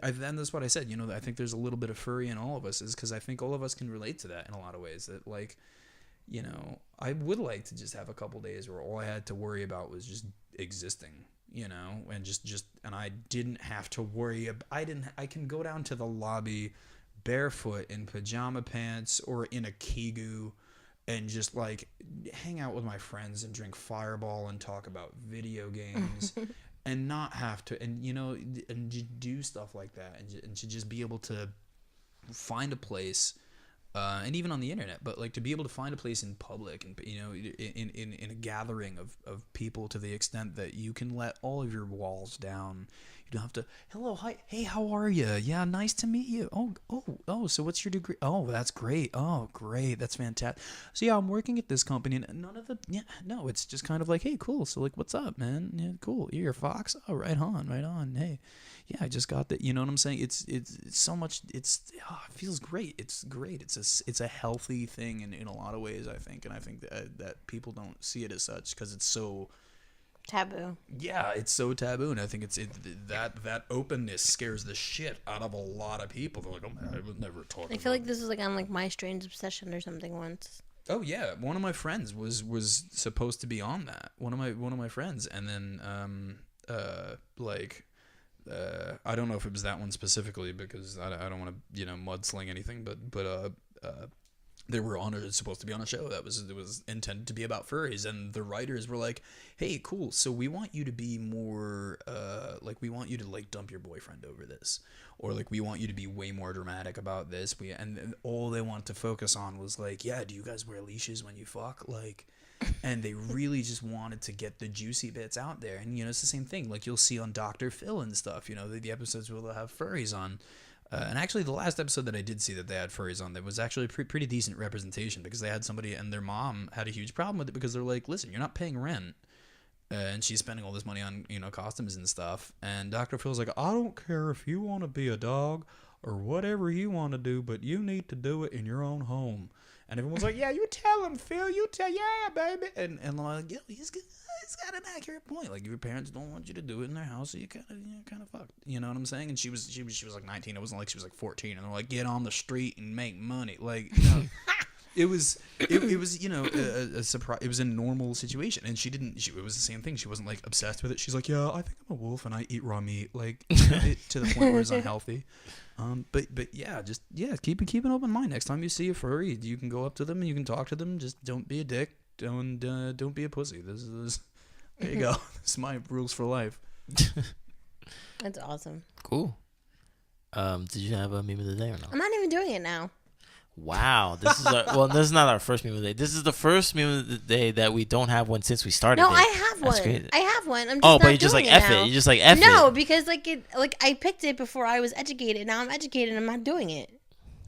and that's what I said, you know, I think there's a little bit of furry in all of us, is because I think all of us can relate to that in a lot of ways, that like, you know, I would like to just have a couple days where all I had to worry about was just existing, you know, and and I didn't have to worry I can go down to the lobby barefoot in pajama pants or in a kigu and just like hang out with my friends and drink Fireball and talk about video games and not have to, and, you know, and do stuff like that, and to just be able to find a place, and even on the internet, but like to be able to find a place in public, and, you know, in a gathering of people, to the extent that you can let all of your walls down. You don't have to, hello, hi, hey, how are you? Yeah, nice to meet you. Oh, so what's your degree? Oh, that's great. Oh, great. That's fantastic. So yeah, I'm working at this company, and none of the, yeah, no, it's just kind of like, hey, cool. So like, what's up, man? Yeah, cool. You're a fox? Oh, right on. Hey, yeah, I just got that. You know what I'm saying? It's so much. It feels great. It's great. It's a healthy thing in a lot of ways, I think, and I think that people don't see it as such because it's so taboo. Yeah, it's so taboo, and I think that openness scares the shit out of a lot of people. They're like, oh man, I would never talk. I feel like this was like on like My Strange Obsession or something once. Oh yeah, one of my friends was supposed to be on that. One of my friends, and then I don't know if it was that one specifically, because I don't want to, you know, mudsling anything, but they were supposed to be on a show that was intended to be about furries, and the writers were like, hey, cool, so we want you to be more we want you to like dump your boyfriend over this, or like we want you to be way more dramatic about this. And all they want to focus on was like, yeah, do you guys wear leashes when you fuck, like, and they really just wanted to get the juicy bits out there. And, you know, it's the same thing like you'll see on Dr. Phil and stuff, you know, the episodes where they'll have furries on. And actually, the last episode that I did see that they had furries on, there was actually pretty decent representation, because they had somebody, and their mom had a huge problem with it, because they're like, listen, you're not paying rent, and she's spending all this money on, you know, costumes and stuff. And Dr. Phil's like, I don't care if you want to be a dog or whatever you want to do, but you need to do it in your own home. And everyone's like, yeah, you tell him, Phil. Yeah, baby. And I'm like, yeah, he's got an accurate point. Like, if your parents don't want you to do it in their house, so you kind of fucked. You know what I'm saying? And she was like 19. It wasn't like she was like 14. And they're like, get on the street and make money. Like, you know, it was you know, a surprise. It was a normal situation, and it was the same thing. She wasn't like obsessed with it. She's like, yeah, I think I'm a wolf and I eat raw meat, like, to the point where it's unhealthy. But yeah, just keep an open mind. Next time you see a furry, you can go up to them and you can talk to them. Just don't be a dick. Don't be a pussy. This is there you go. This is my rules for life. That's awesome. Cool. Did you have a meme of the day or not? I'm not even doing it now. Wow, this is this is not our first meme of the day. This is the first meme of the day that we don't have one since we started. No, it. I have That's one. crazy. I have one. I'm just but not you just doing like it F now. it. You just like F it. No, because like I picked it before I was educated. Now I'm educated and I'm not doing it.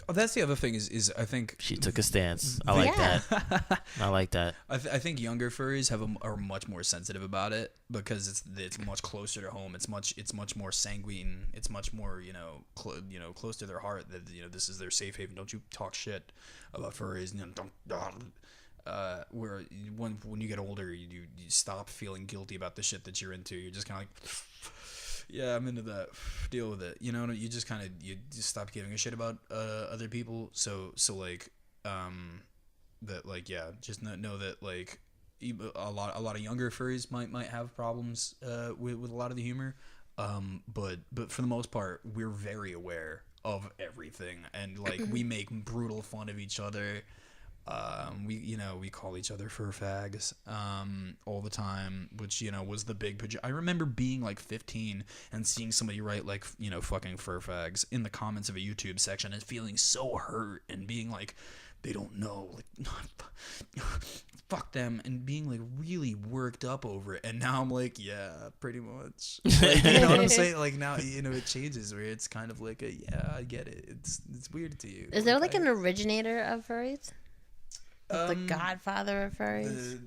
Oh, that's the other thing is I think she took a stance. I like that. I like that. I think younger furries are much more sensitive about it, because it's much closer to home. It's much more sanguine. It's much more, you know, close to their heart. That, you know, this is their safe haven. Don't you talk shit about furries. You know, where when you get older, you stop feeling guilty about the shit that you're into. You're just kind of like, yeah, I'm into that. Deal with it. You know, you just kind of you just stop giving a shit about other people. So like that, like, yeah, just know that like a lot of younger furries might have problems with a lot of the humor. But for the most part, we're very aware of everything, and like we make brutal fun of each other. We call each other fur fags all the time, which was the big. I remember being like 15 and seeing somebody write like fucking fur fags in the comments of a YouTube section and feeling so hurt and being like, they don't know, like fuck them, and being like really worked up over it. And now I'm like, yeah, pretty much. Like, you know what I'm saying? Like now it changes where it's kind of like yeah, I get it. It's weird to you. Is there like an originator of furries? The godfather of furries?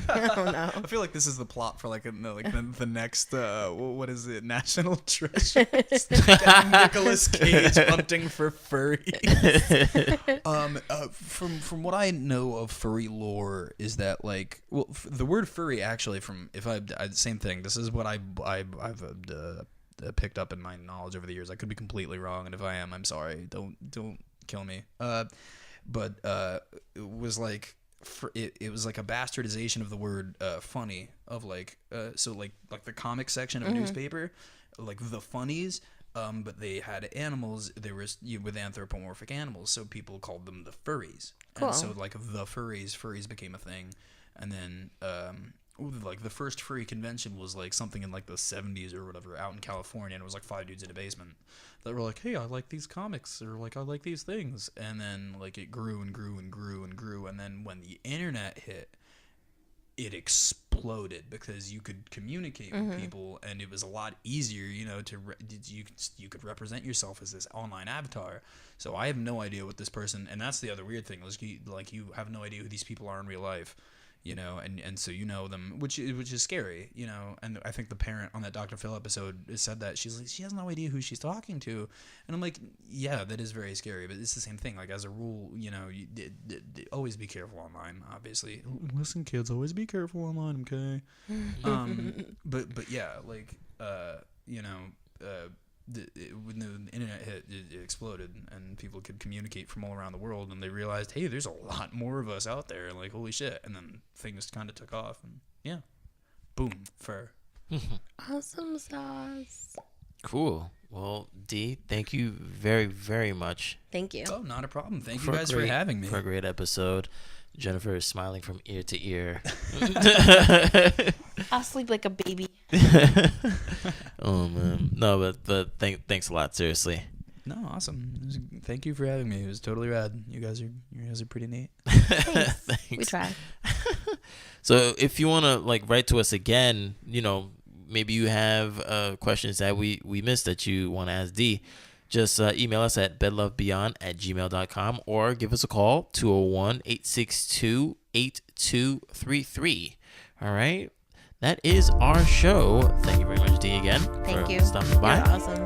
I don't know. I feel like this is the plot for like the next what is it, National Treasure? Nicolas Cage hunting for furries. From what I know of furry lore is that like, well, the word furry actually same thing. This is what I've picked up in my knowledge over the years. I could be completely wrong, and if I am, I'm sorry. Don't kill me. But it was like it was like a bastardization of the word funny, of like so like the comic section of a newspaper, like the funnies, but they had animals. They were with anthropomorphic animals, so people called them the furries. Cool. And so like the furries became a thing, and then like the first furry convention was like something in like the 70s or whatever, out in California, and it was like 5 dudes in a basement that were like, hey, I like these comics, or like I like these things. And then like it grew and grew and grew and grew, and then when the internet hit, it exploded because you could communicate with people, and it was a lot easier, you could represent yourself as this online avatar. So I have no idea what this person, and that's the other weird thing, like you have no idea who these people are in real life. And so them, which is scary, and I think the parent on that Dr. Phil episode said that she's like, she has no idea who she's talking to, and I'm like, yeah, that is very scary, but it's the same thing. Like, as a rule, you always be careful online, obviously. Listen, kids, always be careful online, okay? But yeah, like, when the internet hit, it exploded, and people could communicate from all around the world, and they realized, hey, there's a lot more of us out there, like, holy shit. And then things kind of took off, and yeah, boom, fur. Awesome sauce. Cool. Well, D, thank you very, very much. Thank you. Oh, not a problem. Thank you guys for having me. For a great episode. Jennifer is smiling from ear to ear. I'll sleep like a baby. Oh man, no, but thanks a lot. Seriously. No, awesome. Thank you for having me. It was totally rad. You guys are pretty neat. Thanks. We try. So if you want to like write to us again, maybe you have questions that we missed that you want to ask D. Just email us at bedlovebeyond@gmail.com or give us a call, 201-862-8233. All right. That is our show. Thank you very much, D, again. Thank you. Stopping by. You're awesome.